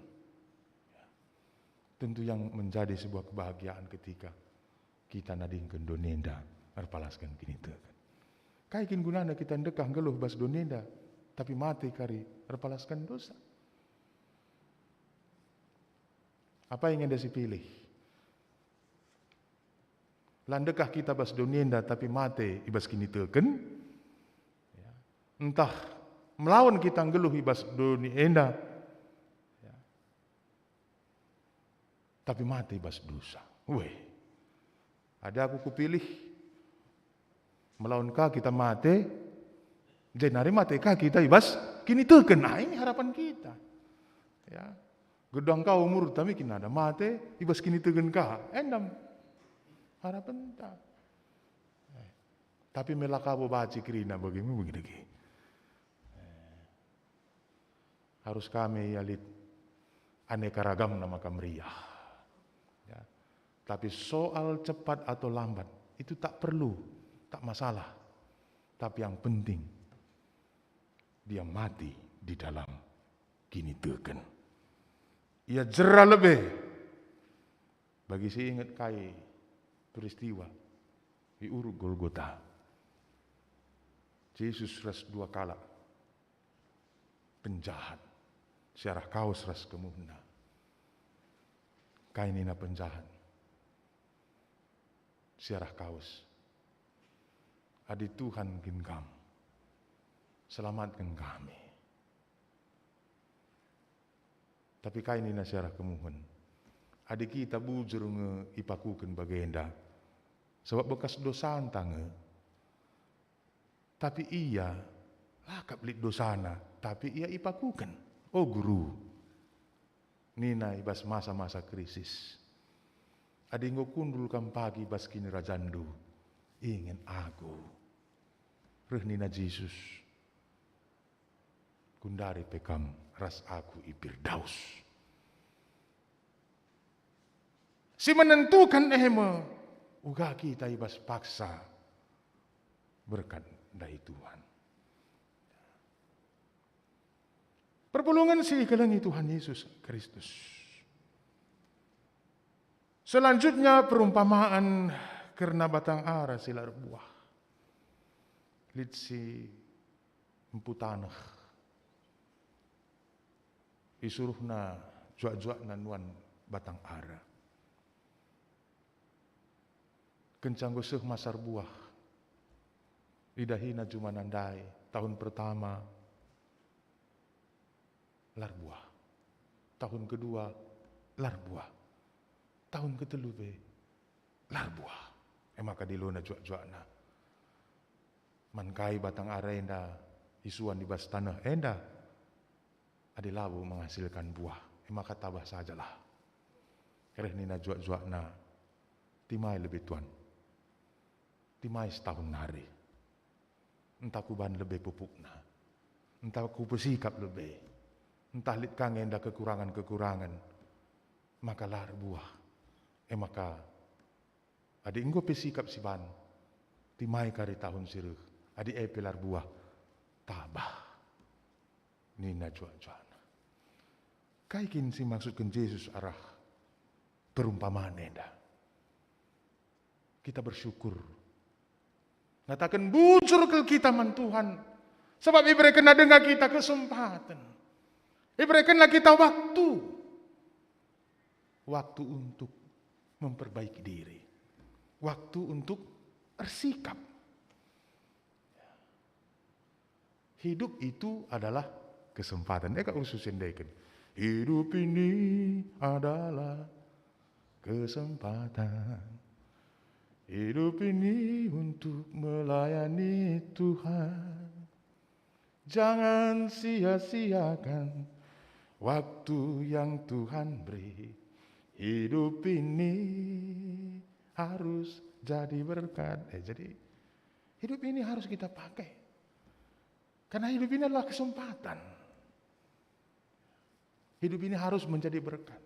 Tentu yang menjadi sebuah kebahagiaan ketika kita nadingkeun donenda arpalaskeun kini teu. Kaikin gunana kita ndekah geluh bas donenda tapi mati kari arpalaskeun dosa. Apa yang anda pilih? Landekah kita bas donenda tapi mati ibas kini teukeun? Ya. Entah melawan kita geluh ibas donenda ya. Tapi mati ibas dosa. Weh. Ada aku kupilih melawan kah kita mati, jenari mati kah kita ibas kini teukeun. Nah ini harapan kita. Ya, gedang kau umur tapi kini ada mati ibas kini teukeun kah? Endam harapan tak. Tapi melakabo baci kirina bagaimana begitu. Harus kami yalit aneka ragam nama kamriah. Tapi soal cepat atau lambat itu tak perlu, tak masalah. Tapi yang penting dia mati di dalam kini teukeun. Ia jera lebih. Bagi si ingat kai peristiwa di Uruk Golgota. Yesus ras dua kala penjahat. Siarah kaos ras kemuhna. Kainina penjahat. Siarah kaos. Adi Tuhan ginkam. Selamatkan kami. Tapi kainina siarah kemuhun. Adi kita bujur ipakukan bagenda. Sebab bekas dosa antange. Tapi ia lakap lit dosana. Tapi ia ipakukan. Oh guru. Nina ibas masa-masa krisis. Adi ngokundul kam pagi bas kini rajandu. Ingin aku. Rehnina Jesus. Kundari pekam ras aku ibirdaus. Si menentukan ehme. Uga kita ibas paksa. Berkat dari Tuhan. Perpulungan si ikelangi Tuhan Yesus Kristus. Selanjutnya perumpamaan karena batang ara silar buah. Litsi empu tanah. Isuruhna juak-juak nanuan batang ara. Kencang goseh masar buah. Lidahina cuma nandai. Tahun pertama lar buah. Tahun kedua lar buah. Tahun ketelu be lar buah. Maka dilona juak-juakna. Mankai batang ara enda isuan di bas tanah enda adi labu menghasilkan buah. Maka tabah sajalah. Kereh nina juak-juakna timai lebih tuan. Timai setahun hari. Entah kuban lebih pupukna. Entah ku bersikap lebih. Entah lit kang enda kekurangan-kekurangan. Maka lar buah. Maka adi enggo pesikap siban timai kari tahun sirih, adi pilar buah, tabah. Nina cuan-cuan. Kaikin si maksudkan Yesus arah perumpamaan enda. Kita bersyukur. Ngatakan bujur ke kita man Tuhan. Sebab iberikanlah dengan kita kesempatan. Iberikanlah kita waktu. Waktu untuk memperbaiki diri. Waktu untuk bersikap. Hidup itu adalah kesempatan. Eka ususin deken. Hidup ini adalah kesempatan. Hidup ini untuk melayani Tuhan. Jangan sia-siakan waktu yang Tuhan beri. Hidup ini harus jadi berkat. Jadi hidup ini harus kita pakai. Karena hidup ini adalah kesempatan. Hidup ini harus menjadi berkat.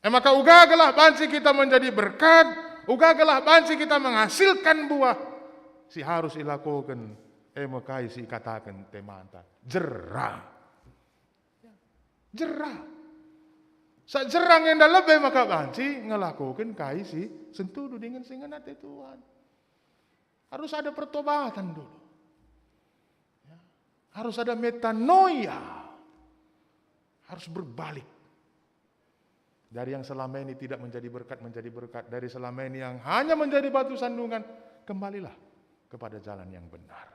Maka ugagalah bansi kita menjadi berkat, ugagalah bansi kita menghasilkan buah. Si harus ilakukan, makai si katakan temanta, jerah. Jerah. Sa jerang yang dah lebih maka bansi ngelakukan kai si sentuh dengan singan hati Tuhan. Harus ada pertobatan dulu. Harus ada metanoia. Harus berbalik. Dari yang selama ini tidak menjadi berkat, menjadi berkat. Dari selama ini yang hanya menjadi batu sandungan, kembalilah kepada jalan yang benar.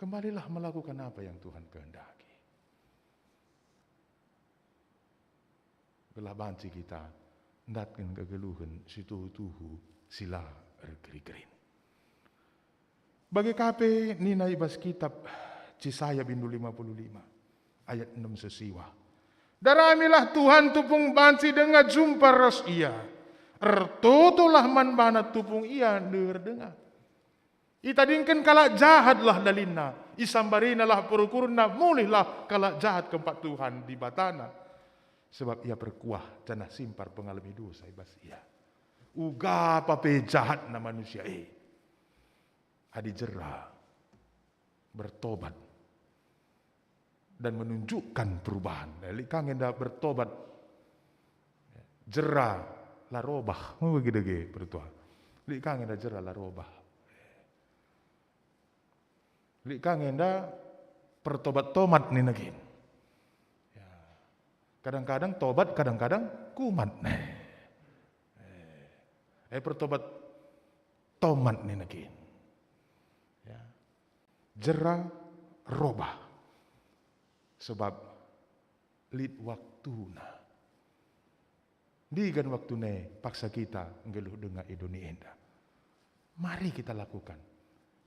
Kembalilah melakukan apa yang Tuhan kehendaki. Gelah banci kita, ndatkan kegeluhan, situhu-tuhu, sila ergeri-gerin. Bagi KP, Nina ibas kitab Cisaya bindu 55 ayat 6 sesiwa. Daramilah Tuhan tupung bansi dengan jumpa ros ia. Ertutulah man bana tupung ia dengar. Itadingkan kalak jahatlah dalina. Isambarinalah purukurna mulihlah kalak jahat keempat Tuhan di batana. Sebab ia berkuah janah simpar pengalami dosa ibas ia. Uga pape jahat na manusia adi jerah bertobat dan menunjukkan perubahan. Dari kangen dah bertobat, jerah la robah, mau begitu bertua. Li kangen dah jerah la robah. Li kangen dah pertobat tomat ni nagin. Kadang-kadang tobat, kadang-kadang kumat. Pertobat tomat ni nagin. Jerah robah. Sebab lid waktuna. Digan waktune paksa kita ngeluh dengan idoni enda. Mari kita lakukan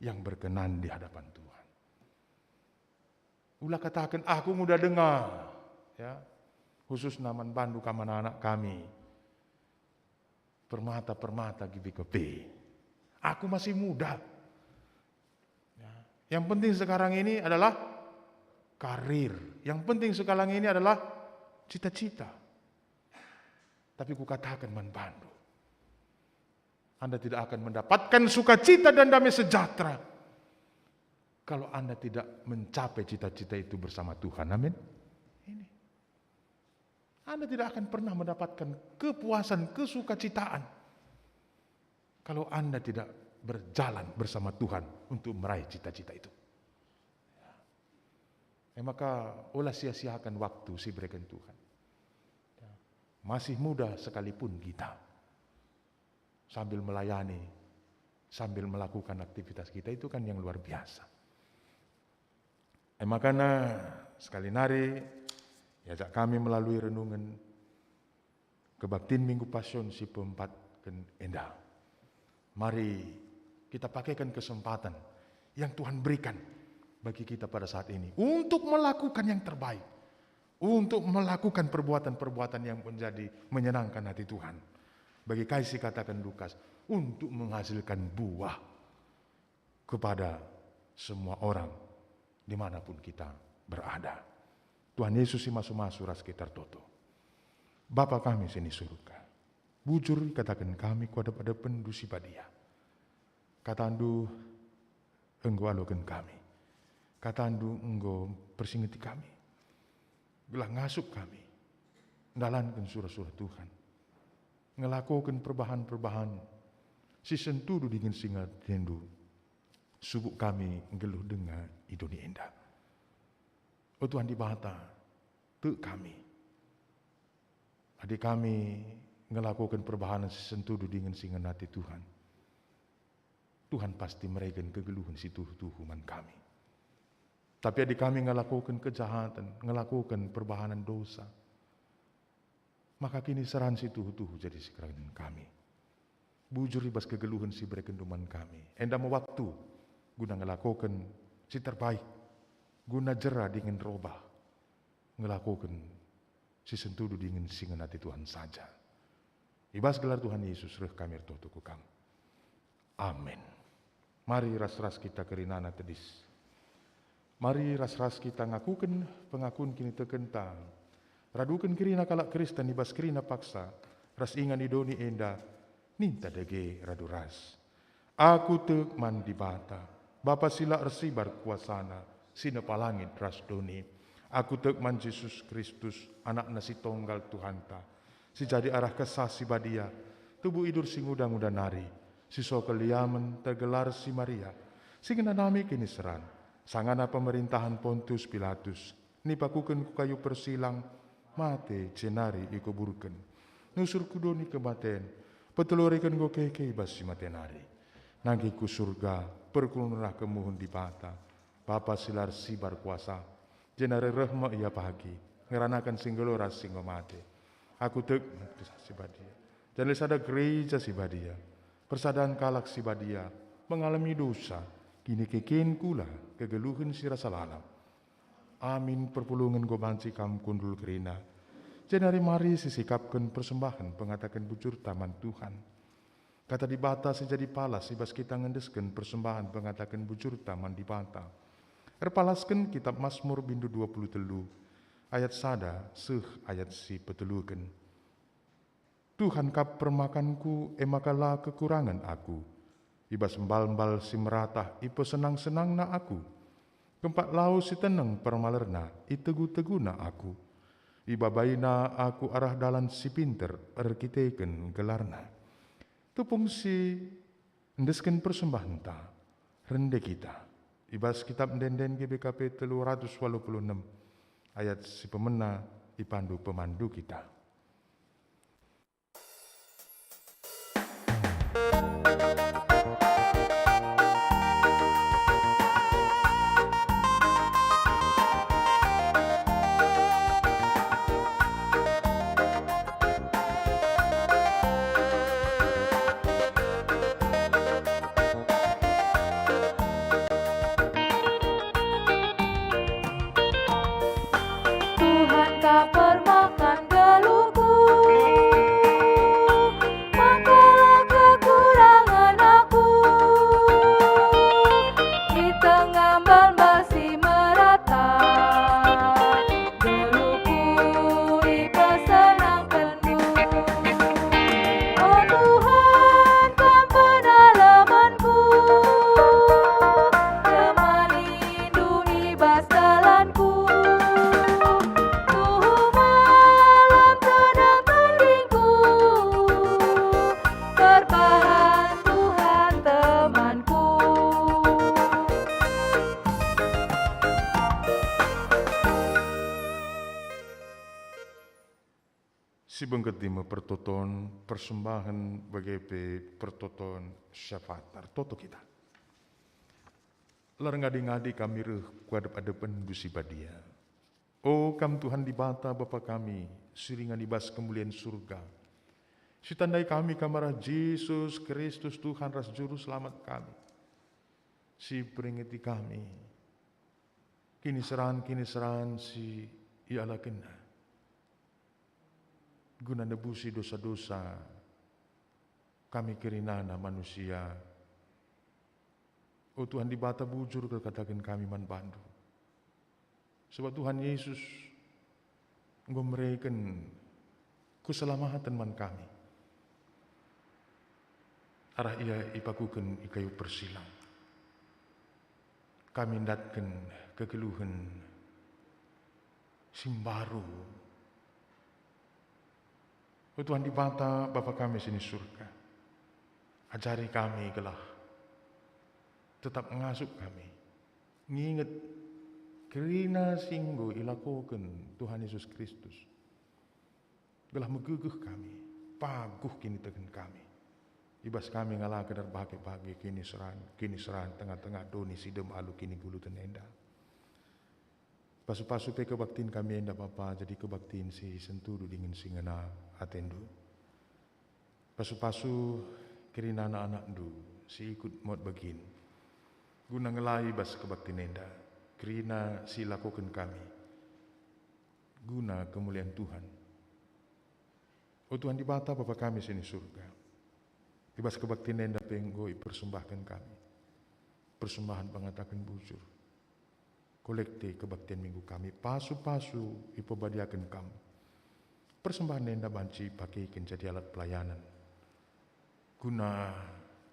yang berkenan di hadapan Tuhan. Ulah katakan aku mudah dengar, ya. Khusus naman bandu kaman anak kami. Permata-permata gibi-gibi. Aku masih muda. Ya. Yang penting sekarang ini adalah karir. Yang penting sekarang ini adalah cita-cita. Tapi kukatakan manbandu. Anda tidak akan mendapatkan sukacita dan damai sejahtera kalau Anda tidak mencapai cita-cita itu bersama Tuhan. Amin. Ini. Anda tidak akan pernah mendapatkan kepuasan, kesukacitaan kalau Anda tidak berjalan bersama Tuhan untuk meraih cita-cita itu. Maka ulah sia-siakan waktu si berikan Tuhan. Masih muda sekalipun kita. Sambil melayani, sambil melakukan aktivitas kita itu kan yang luar biasa. Makanya sekali nari, ajak kami melalui renungan kebaktian Minggu Pasion si peempat endah. Mari kita pakaikan kesempatan yang Tuhan berikan bagi kita pada saat ini untuk melakukan yang terbaik, untuk melakukan perbuatan-perbuatan yang menjadi menyenangkan hati Tuhan. Bagi Kaisi katakan Lukas, untuk menghasilkan buah kepada semua orang dimanapun kita berada. Tuhan Yesus si masuk-masuk ras sekitar toto. Bapa kami sini surga, Bujur katakan kami kuada pada pendusi badia. Katandu engkau alokan kami. Katandu engkau persingeti kami. Gelah ngasup kami. Dalankan surah-surah Tuhan. Ngelakukan perbahan-perbahan. Si sentudu dingin singa tendu. Subuk kami ngeluh dengar idoni endah. Oh Tuhan dibata. Tek kami. Adik kami ngelakukan perbahanan si sentudu dingin singa nati Tuhan. Tuhan pasti mereken kegeluhan si tuhuman kami. Tapi adik kami ngelakukan kejahatan, ngelakukan perbahanan dosa. Maka kini seran si tuhu jadi sekeranan kami. Bujur ibas kegeluhan si berekenduman kami. Enda mau waktu guna ngelakukan si terbaik. Guna jera dingin robah. Ngelakukan si sentudu dingin singa nati Tuhan saja. Ibas gelar Tuhan Yesus reh kami ertotuku kami. Amin. Mari ras-ras kita kerinana tedis. Mari ras-ras kita ngakukan pengakuan kini tekentang. Radukan kirina kalak Kristen ibas kirina paksa. Ras ingan idoni enda. Ninta dege radu ras. Aku tek mandi bata. Bapa sila ersibar kuasana. Sina palangit ras doni. Aku tek man Yesus Kristus. Anak nasi tonggal Tuhanta. Si jadi arah kesah si badia, tubuh idur si ngudang-ngudang nari, si sokeliamen tergelar si Maria, si nami kini seran, sangana pemerintahan Pontius Pilatus, nipakuken ku kayu persilang, mate cenari ikuburken, nusur kudoni kematen, petulurikan go keke bas si matenari, nangki ku surga, perkulunrah kemuhun di bata, Bapa silar sibar kuasa, jenare rehma ia pagi, ngeranakan singgelora singgo mate. Aku tek si badia. Dan ada gereja si badia. Persadaan kalak si badia. Mengalami dosa. Kini keken kula kegeluhan si rasa lalam. Amin perpulungan gobanci kam kundul kerina. Jenari mari sisikapkan persembahan pengatakan bujur taman Tuhan. Kata di bata sejadi palas ibas kita ngendeskan persembahan pengatakan bujur taman di bata. Erpalaskan kitab Mazmur bindu 23. Ayat sada, ayat si petelukan. Tuhan kap permakanku, emakalah kekurangan aku. Ibas mbal-mbal si meratah, ipo senang-senang na aku. Kempat lau si teneng permalerna, itegu-teguna aku. Iba baina aku arah dalan si pinter, erkiteken gelarna. Tupung si endesken persembahan ta, rende kita. Ibas kitab denden GBKP 386. Ayat si pemena dipandu pemandu kita. Si bengketima pertoton persembahan bagi pertoton syafaat nartoto kita. Lar ngadi-ngadi kami reh kuadap adepan busi badia. Oh kam Tuhan di bata Bapa kami, siringan ibas kemuliaan surga. Si tandai kami kamarah Yesus Kristus Tuhan ras juru selamat kami. Si peringati kami. Kini seran si ialah kena. Guna nebusi dosa-dosa kami kirinana manusia. Oh Tuhan di bata bujur katakan kami man bandu. Sebab Tuhan Yesus memberikan keselamatan man kami. arah ia ipakukan ikayu persilang. Kami datkan kegeluhan simbaru. Oh Tuhan di bata Bapa kami sini surga. Ajari kami gelah. Tetap mengasuh kami. Nginget kerina singgo ilakukan Tuhan Yesus Kristus. Gelah meguguh kami. Paguh kini tegen kami. Ibas kami ngalah kedar bagi-bagi kini seran tengah-tengah doni sidem alu kini gulu tenenda. Pasu-pasu pe kebaktin kami enda Bapa jadi kebaktin si sentudu dingin singena atendu. Pasu-pasu kirina anak-anak du si ikut mod begin. Guna ngelai bas kebaktin enda. Kirina si lakukan kami. Guna kemuliaan Tuhan. Oh Tuhan di bata Bapa kami sini surga. Ibas kebaktin enda penggoi persembahkan kami. Persembahan pengatakan bujur. Kolekte kebaktian minggu kami. Pasu-pasu ipobadiakan kamu. Persembahan enda banci pakaikan jadi alat pelayanan. Guna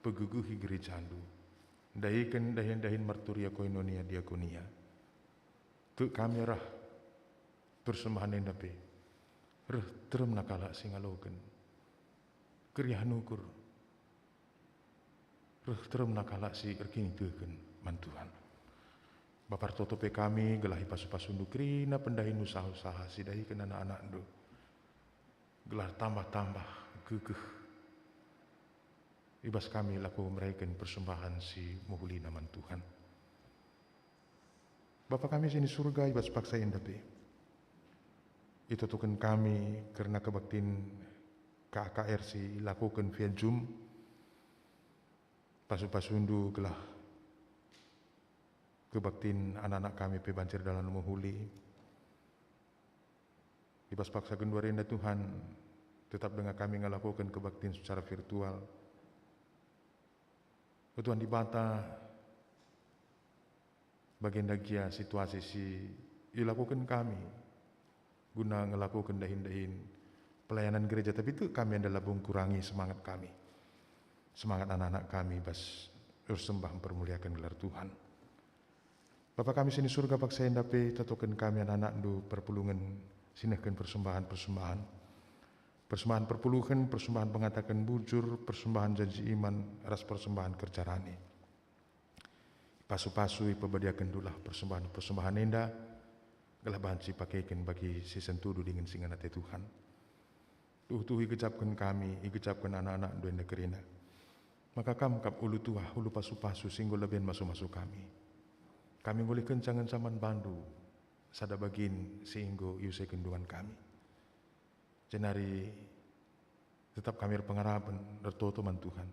peguguhi gereja andu. Dahikan dahin marturia koinonia diakonia. Ke kami rah. Persembahan enda pe. Reh terem nakala singalokan. Kriah nukur. Reh terem nakala si erkini teken mantuhan. Bapar totope kami gelahi pasu-pasu nukrina pendahin usaha-usaha si dahikan anak-anak do. Gelar tambah-tambah gegeh. Ibas kami laku meraikan persembahan si muhuli naman Tuhan. Bapa kami sini surga ibas paksa endape. Itu tuken kami karena kebaktin KKRC lakukan via Zoom. Pasu-pasundu gelah kebaktin anak-anak kami pebancer dalam muhuli. Ibas paksa kedua renda Tuhan tetap dengan kami ngelakukan kebaktin secara virtual. Tuhan di bata bagian dagia situasi si dilakukan kami guna ngelakukan dahin-dahin pelayanan gereja, tapi itu kami adalah kurangi semangat kami, semangat anak-anak kami bas bersembah mempermuliakan gelar Tuhan. Bapa kami sini surga paksa endape tatokan kami anak-anak do perpulungan sinahkan persembahan perpuluhan, persembahan pengatakan bujur, persembahan janji iman, ras persembahan kerjarani. Pasu-pasu ipabadiakan dulah persembahan enda, gelah banci pakaikan bagi si sentudu dengan singan hati Tuhan. Tuh ikecapkan kami, ikecapkan anak-anak do enda kerina. Maka kam kap ulu tuah, ulu pasu-pasu singgul lebihan masuk-masuk kami. Kami boleh kencangan zaman bandu, sada bagin sehingga yusai kendungan kami. Jenari tetap kami pengharapan bertotoman Tuhan.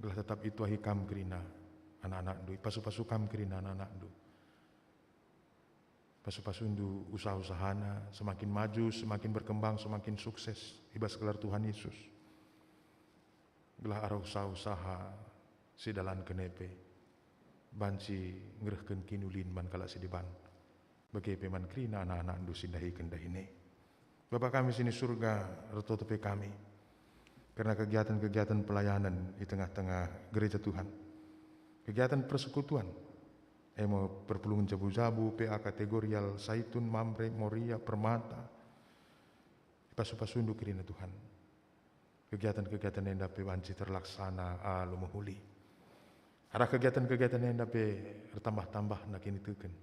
Gelah tetap itu ahikam kerina anak-anak du, pasu-pasu kam kerina anak-anak du. Pasu-pasu du usaha-usahana semakin maju, semakin berkembang, semakin sukses. Ibas gelar Tuhan Yesus. Gelah arah usaha-usaha sidalan kenepe. Banci ngerehken kinulin man kala sidiban. Bagi peman kerina anak-anak du sindahikan dahine. Bapa kami sini surga, retutupi kami. Karena kegiatan-kegiatan pelayanan di tengah-tengah gereja Tuhan. Kegiatan persekutuan. Emo perpulungan jabu-jabu, PA kategorial, Saitun, Mamre, Moria, Permata. Pasu-pasundu kirina Tuhan. Kegiatan-kegiatan yang dapat banci terlaksana lumuhuli. Ada kegiatan-kegiatan yang dapat bertambah-tambah nak kini tuken.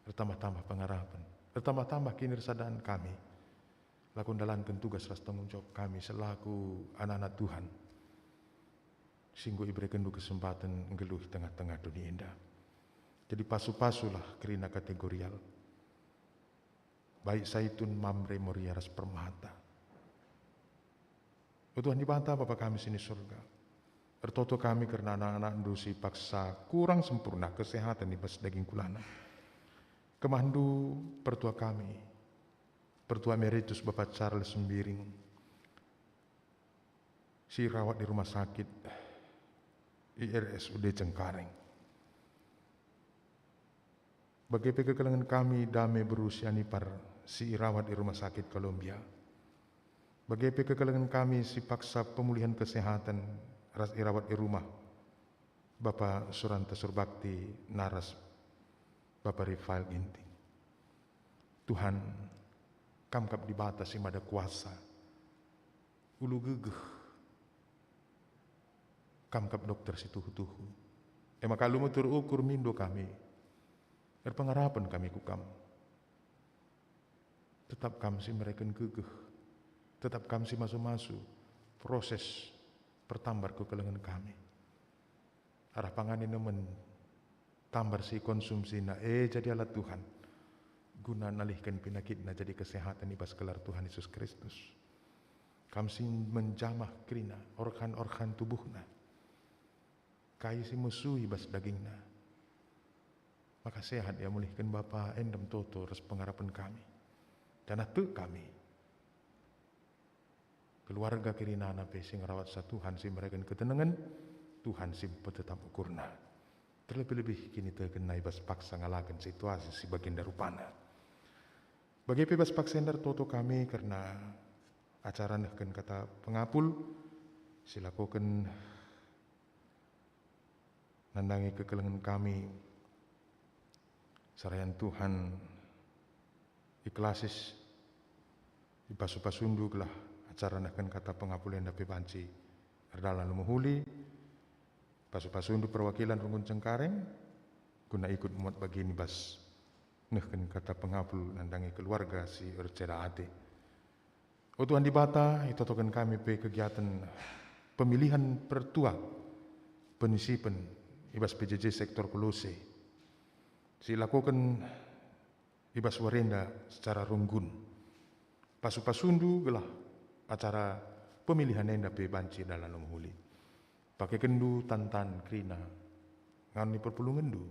Bertambah-tambah pengharapan. Bertambah-tambah kini resadaan kami. Lakon dalankan tugas ras tanggung jawab kami selaku anak-anak Tuhan. Singgo iberikan kesempatan ngeluh tengah-tengah dunia indah. Jadi pasu-pasulah kerina kategorial. Baik Saitun, Mamre, Moria, ras Permata. Tuhan dibantah Bapa kami sini surga. Bertoto kami karena anak-anak dusi paksa kurang sempurna kesehatan di bas daging kulana. Kemandu pertua kami. Pertua Emeritus Bapak Charles Sembiring, si rawat di rumah sakit IRSUD Cengkareng. Bagi kekelangan kami damai berusia nipar si rawat di rumah sakit Kolombia. Bagi kekelengan kami si paksa pemulihan kesehatan ras irawat di rumah Bapak Suranta Surbakti Naras Bapak Rifail Ginting. Tuhan kamkap dibatasi mada kuasa ulu gegeh kamkap dokter si tuhu-tuhu. Maka lu mutur ukur mindo kami berpengharapan kami kukam. Tetap kami si mereka gegeh. Tetap kami si masuk-masuk proses pertambar kekelengan kami. Arah pangani nemen tambar si konsumsi na jadi alat Tuhan. Guna nalihkan penyakit na jadi kesehatan ibas kelar Tuhan Yesus Kristus. Kami si menjamah krina organ-organ tubuhna. Kai si musuh ibas dagingna. Maka sehat ya mulihkan Bapa endem toto res pengharapan kami. Dan atu kami keluarga kirinana pe sing rawat sa Tuhan si mereka ketenangan Tuhan si tetap ukurna. Terlebih-lebih kini terkena ibas paksa ngalakan situasi si bagian darupana. Bagi bebas paksa endar toto kami karena acara nehken kata pengapul silakukan nandangi kekelengan kami sarayan Tuhan ikhlasis ipasu-pasundu gelah acara nehken kata pengapul yang dapat banci erdalan lumuhuli pasu-pasundu perwakilan Rungun Cengkareng guna ikut muat bagi ini bas nehken kata pengapul nandangi keluarga si Ercera Ate. O Tuhan di Bata itu token kami pe kegiatan pemilihan pertua penisipan ibas PJJ sektor Kolose. Si lakukan ibas warenda secara runggun. Pasu-pasundu gelah acara pemilihan enda pe banci dalam lumuhuli. Pakai kendu tantan krina ngani perpulungan du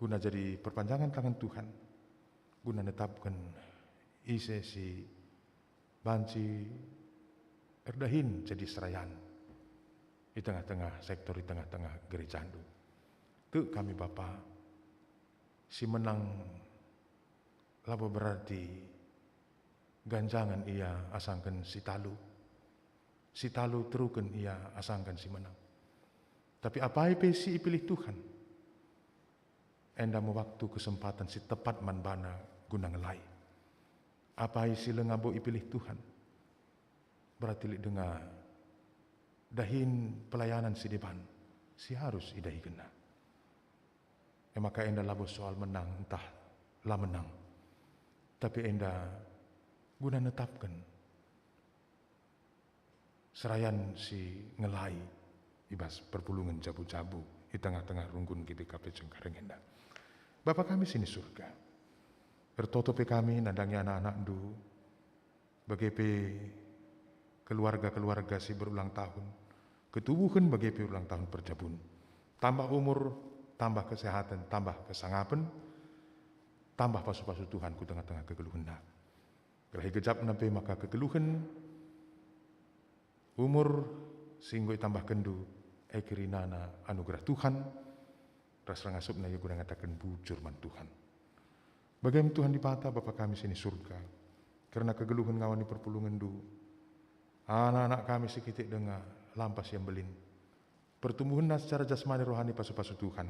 guna jadi perpanjangan tangan Tuhan guna netapkan ise si banci erdahin jadi serayan di tengah-tengah sektor di tengah-tengah gerejandu. Tu kami Bapa si menang labo berarti ganjangan ia asangkan si talu terukan ia asangkan si menang. Tapi apa ipe si pilih Tuhan? Enda mau waktu kesempatan si tepat manbana guna ngelai. Apa isi lengabo ipilih Tuhan? Berarti dengar dahin pelayanan si depan si harus idahi kena. Maka enda labo soal menang entah lah menang. Tapi enda guna netapkan serayan si ngelai ibas perpulungan jabu-jabu di tengah-tengah runggun GBKP Cengkareng enda. Bapa kami sini surga. Bertotopi kami nandangi anak-anak du. Bagi keluarga-keluarga si berulang tahun. Ketubuhan bagi ulang tahun perjabun. Tambah umur, tambah kesehatan, tambah kesangapan. Tambah pasu-pasu Tuhan ku tengah-tengah kegeluhan. Gerahi gejap nampai maka kegeluhan. Umur singgoi tambah kendu. Ekirinana anugerah Tuhan. Rasa ngasup na guna ngatakan bujur man Tuhan. Bagaimana Tuhan di Bata Bapa kami sini surga. Karena kegeluhan ngawani perpulungan du. Anak-anak kami sekitik dengar lampas yang belin. Pertumbuhan secara jasmani rohani pasu-pasu Tuhan.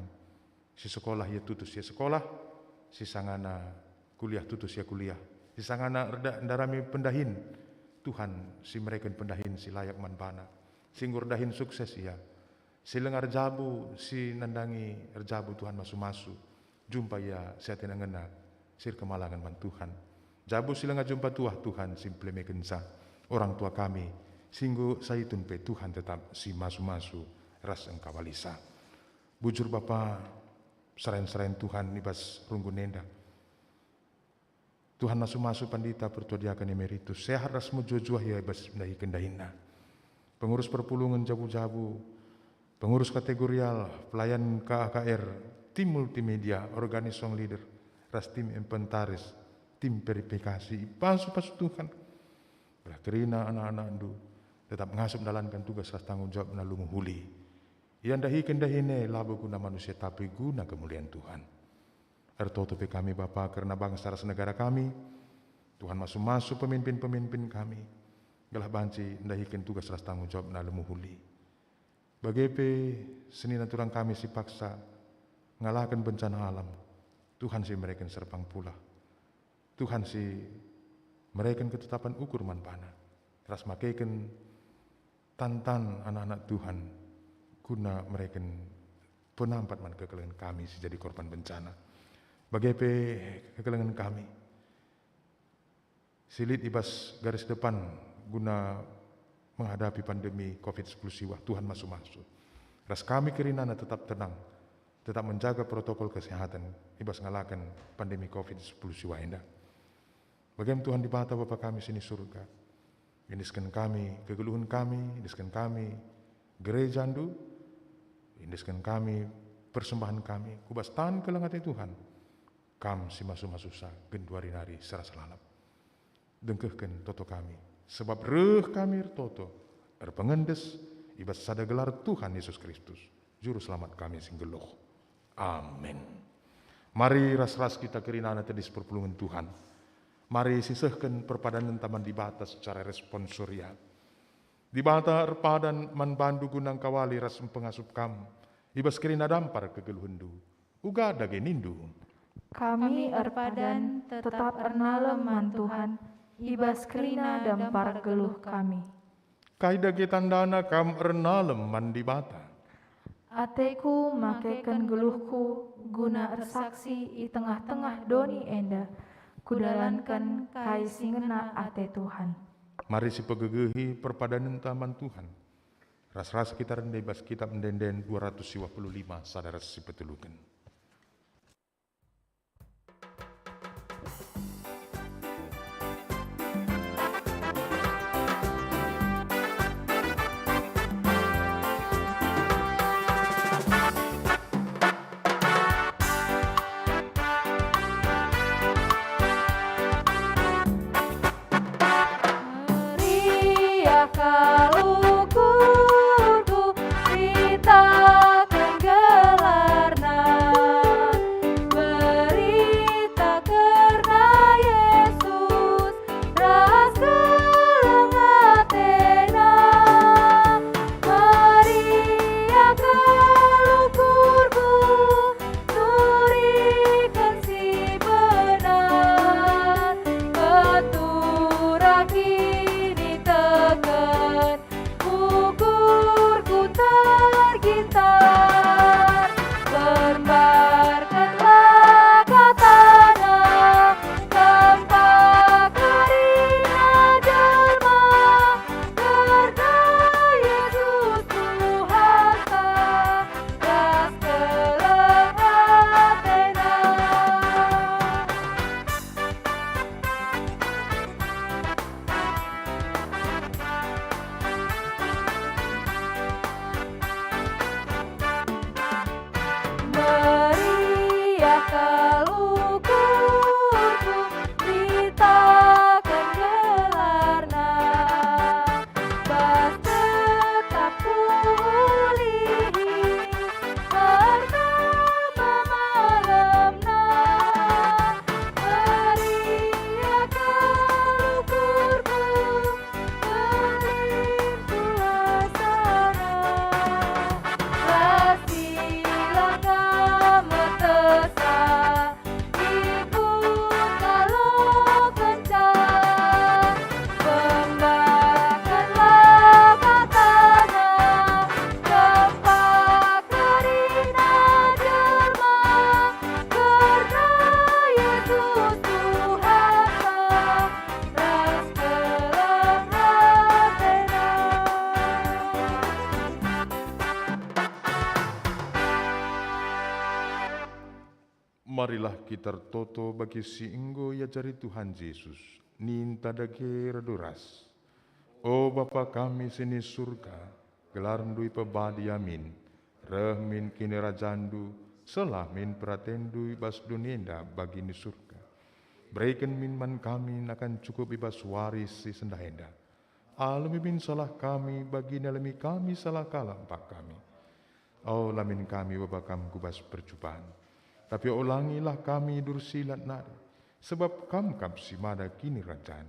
Si sekolah ya tutus ya sekolah. Si sangana kuliah tutus ya kuliah. Si sangana ndarami pendahin. Tuhan si mereka pendahin si layak manbana. Singgur dahin sukses ya. Si lengar jabu, si nandangi erjabu Tuhan masu-masu. Jumpa ya siatina ngena, sir kemalangan man Tuhan. Jabu si lengar jumpa Tuhan simple mekensa. Orang tua kami, singgu saitun pe Tuhan tetap si masu-masu ras engkawalisa. Bujur Bapa, serain-serain Tuhan ibas runggun nenda. Tuhan masu-masu pandita pertuadiakan emeritus. Sehat ras mujujuah ya ibas mendahi kendahina. Pengurus perpulungan jabu-jabu, pengurus kategorial, pelayan KAKR, tim multimedia, organisasi leader, ras tim inventaris, tim verifikasi, pasu-pasu Tuhan. Berkerina anak-anak itu tetap ngasup dalankan tugas ras tanggung jawab na lumuhuli. Yang dahikan dahine labo guna manusia tapi guna kemuliaan Tuhan. Ertotopi kami Bapa karena bangsa ras negara kami, Tuhan masuk-masuk pemimpin-pemimpin kami. Galah banci ndahikan tugas ras tanggung jawab na lemuhuli. Bagepe seni naturang kami si paksa ngalahkan bencana alam. Tuhan si mereka serpang pula. Tuhan si mereka ketetapan ukur manpana. Ras makaikan tantan anak-anak Tuhan guna mereka penampat man kekelian kami si jadi korban bencana. Bagepe kekelian kami silit ibas garis depan guna menghadapi pandemi COVID-19 siwa. Tuhan masuk-masuk. Ras kami kerinana tetap tenang, tetap menjaga protokol kesehatan ibas ngalahkan pandemi COVID-19 siwa indah. Bagaimana Tuhan dibata Bapa kami sini surga. Indiskan kami kegeluhan kami, indiskan kami gereja andu, indiskan kami persembahan kami, kubas tahan kelengat Tuhan. Kam si masuk-masuk sa genduari nari serasa lalap. Dengkehkan toto kami. Sebab reh kami toto, pengendes ibas sada gelar Tuhan Yesus Kristus, Juru Selamat kami sing geluh. Amin. Mari ras-ras kita kerinana tadi seperpulungan Tuhan. Mari sisehkan perpadanan taman dibata secara responsorial. Dibata erpadan man bandu gunang kawali ras pengasup kam, ibas kerina dampar kegeluhendu, uga dage nindu. Kami erpadan tetap ernalem man Tuhan, ibas kerina dampar geluh kami. Kaida tandana kam ernalem man dibata. Ateku makeken geluhku guna ersaksi i tengah-tengah doni enda, kudalankan kai singena ate Tuhan. Mari si pegegehi perpadanan taman Tuhan. Ras-ras kita rendebas kitab mendenden 255 sadara si petulukan. Kalukurku ditakan gelarna, berita karena Yesus ras kelengatena. Maria kalukurku turikan si benar, ketura kini tekan ukurku tergitar. Lembarkanlah katana tanpa karina jelma, karena Yesus Tuhan ras kelengatena. Maria kalukurku ditakan gelarna, bas tetap pulihi pertama malamna. Maria kalukurku berlimpah suasana, rasilah metesa ikut kalau kencang. Pembakanlah katana tempat karina jelma, karena Yesus Tuhan ras kelengatena. Marilah kita toto bagi si enggo ya jari Tuhan Yesus, ninta dage reduras. O Bapa kami sini surga, gelar ndui pebadi amin, rehmin kini rajandu, selah min pratendu ibas dunienda bagi ni surga. Berikan min man kami akan cukup ibas waris si sendahenda. Alami min salah kami bagi nalami kami salah kalah empat kami. Oh lamin kami wabakam kubas percobaan. Tapi ulangilah kami dursilat nari, sebab kam si mada kini rajaan,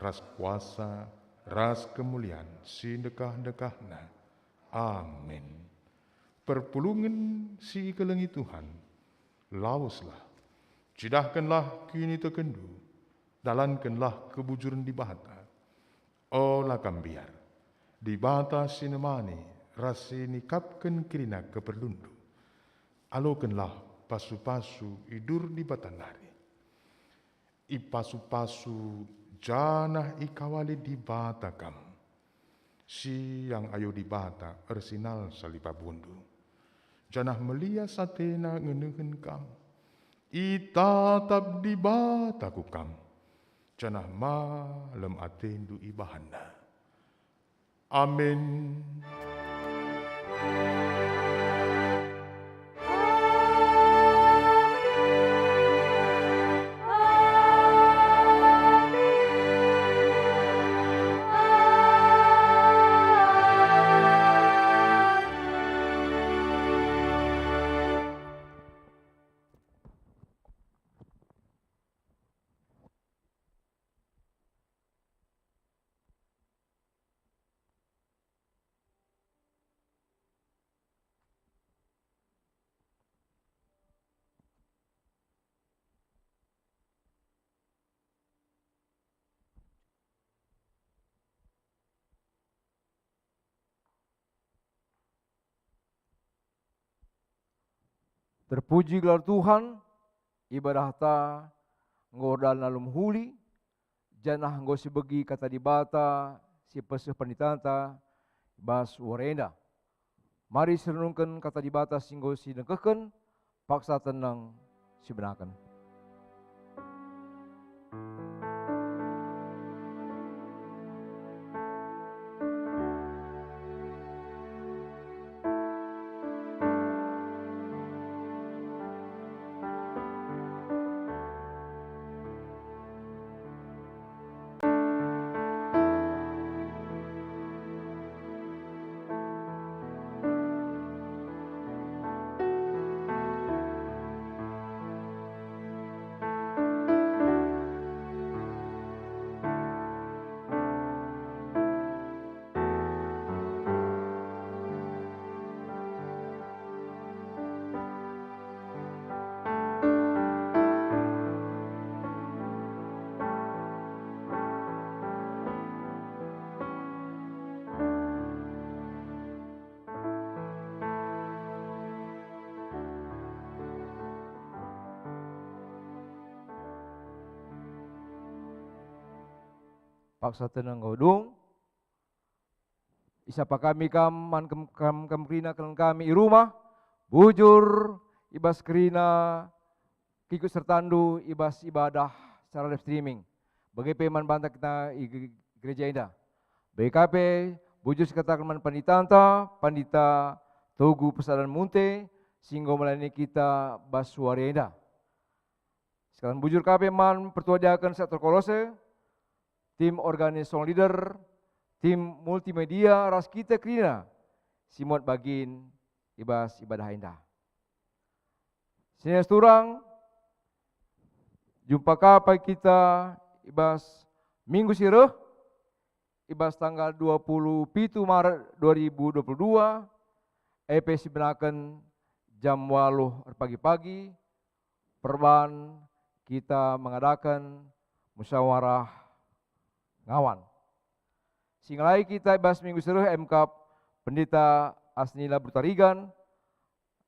ras kuasa, ras kemuliaan si dekah-dekahna. Amin. Perpulungan si kelengi Tuhan, lawaslah, cidahkanlah kini tekendu, dalankanlah kebujuran di bata. Olah kambiar, di bata sinemani, rasi nikapkan kirina keperlundu. Alokanlah pasu-pasu idur di batanari. Ipasu-pasu janah ikawali di bata kam. Si yang ayo di bata ersinal salipabundu. Janah melia satena ngenuhen kam. Itatap di bata ku kam. Janah malam atendu ibahana. Amin. Terpuji gelar Tuhan, ibadah ta ngodal nalum huli, janah nggo si begi kata di bata, si peseh penitanta, bas warenda. Mari serenungkan kata di bata singgo si dengkeken, paksa tenang si benakan. Paksa tenang godung. Isapa kami man kam krina kami i rumah. Bujur ibas krina kikut sertandu ibas ibadah secara live streaming. Bagi peman bantah kita i gereja indah. BKP bujur sekatakan man panditanta, pandita Togu Pesadan Munte, singgo melayani kita bas suarenda. Sekarang bujur KP man pertuadakan sektor kolose, tim organisasi leader, tim multimedia ras kita krina, simot bagin ibas ibadah indah. Sini turang, jumpa kapai kita ibas minggu sireh, ibas tanggal 27 Maret 2022, EP sebenakan jam 8 pagi-pagi, perban kita mengadakan musyawarah ngawan. Singlai kita ibas minggu seruh MK Pendeta Asnila Brutarigan,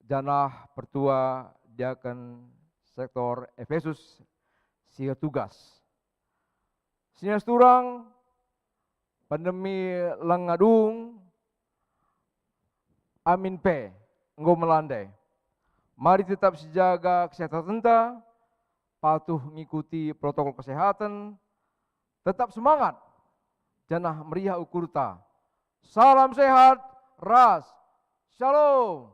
janah pertua diakan sektor Efesus sia tugas. Sinas turang pandemi lengadung amin pe nggo melandai. Mari tetap sejaga kesehatan kita, patuh mengikuti protokol kesehatan, tetap semangat, janah meriah ukurta. Salam sehat, ras, shalom.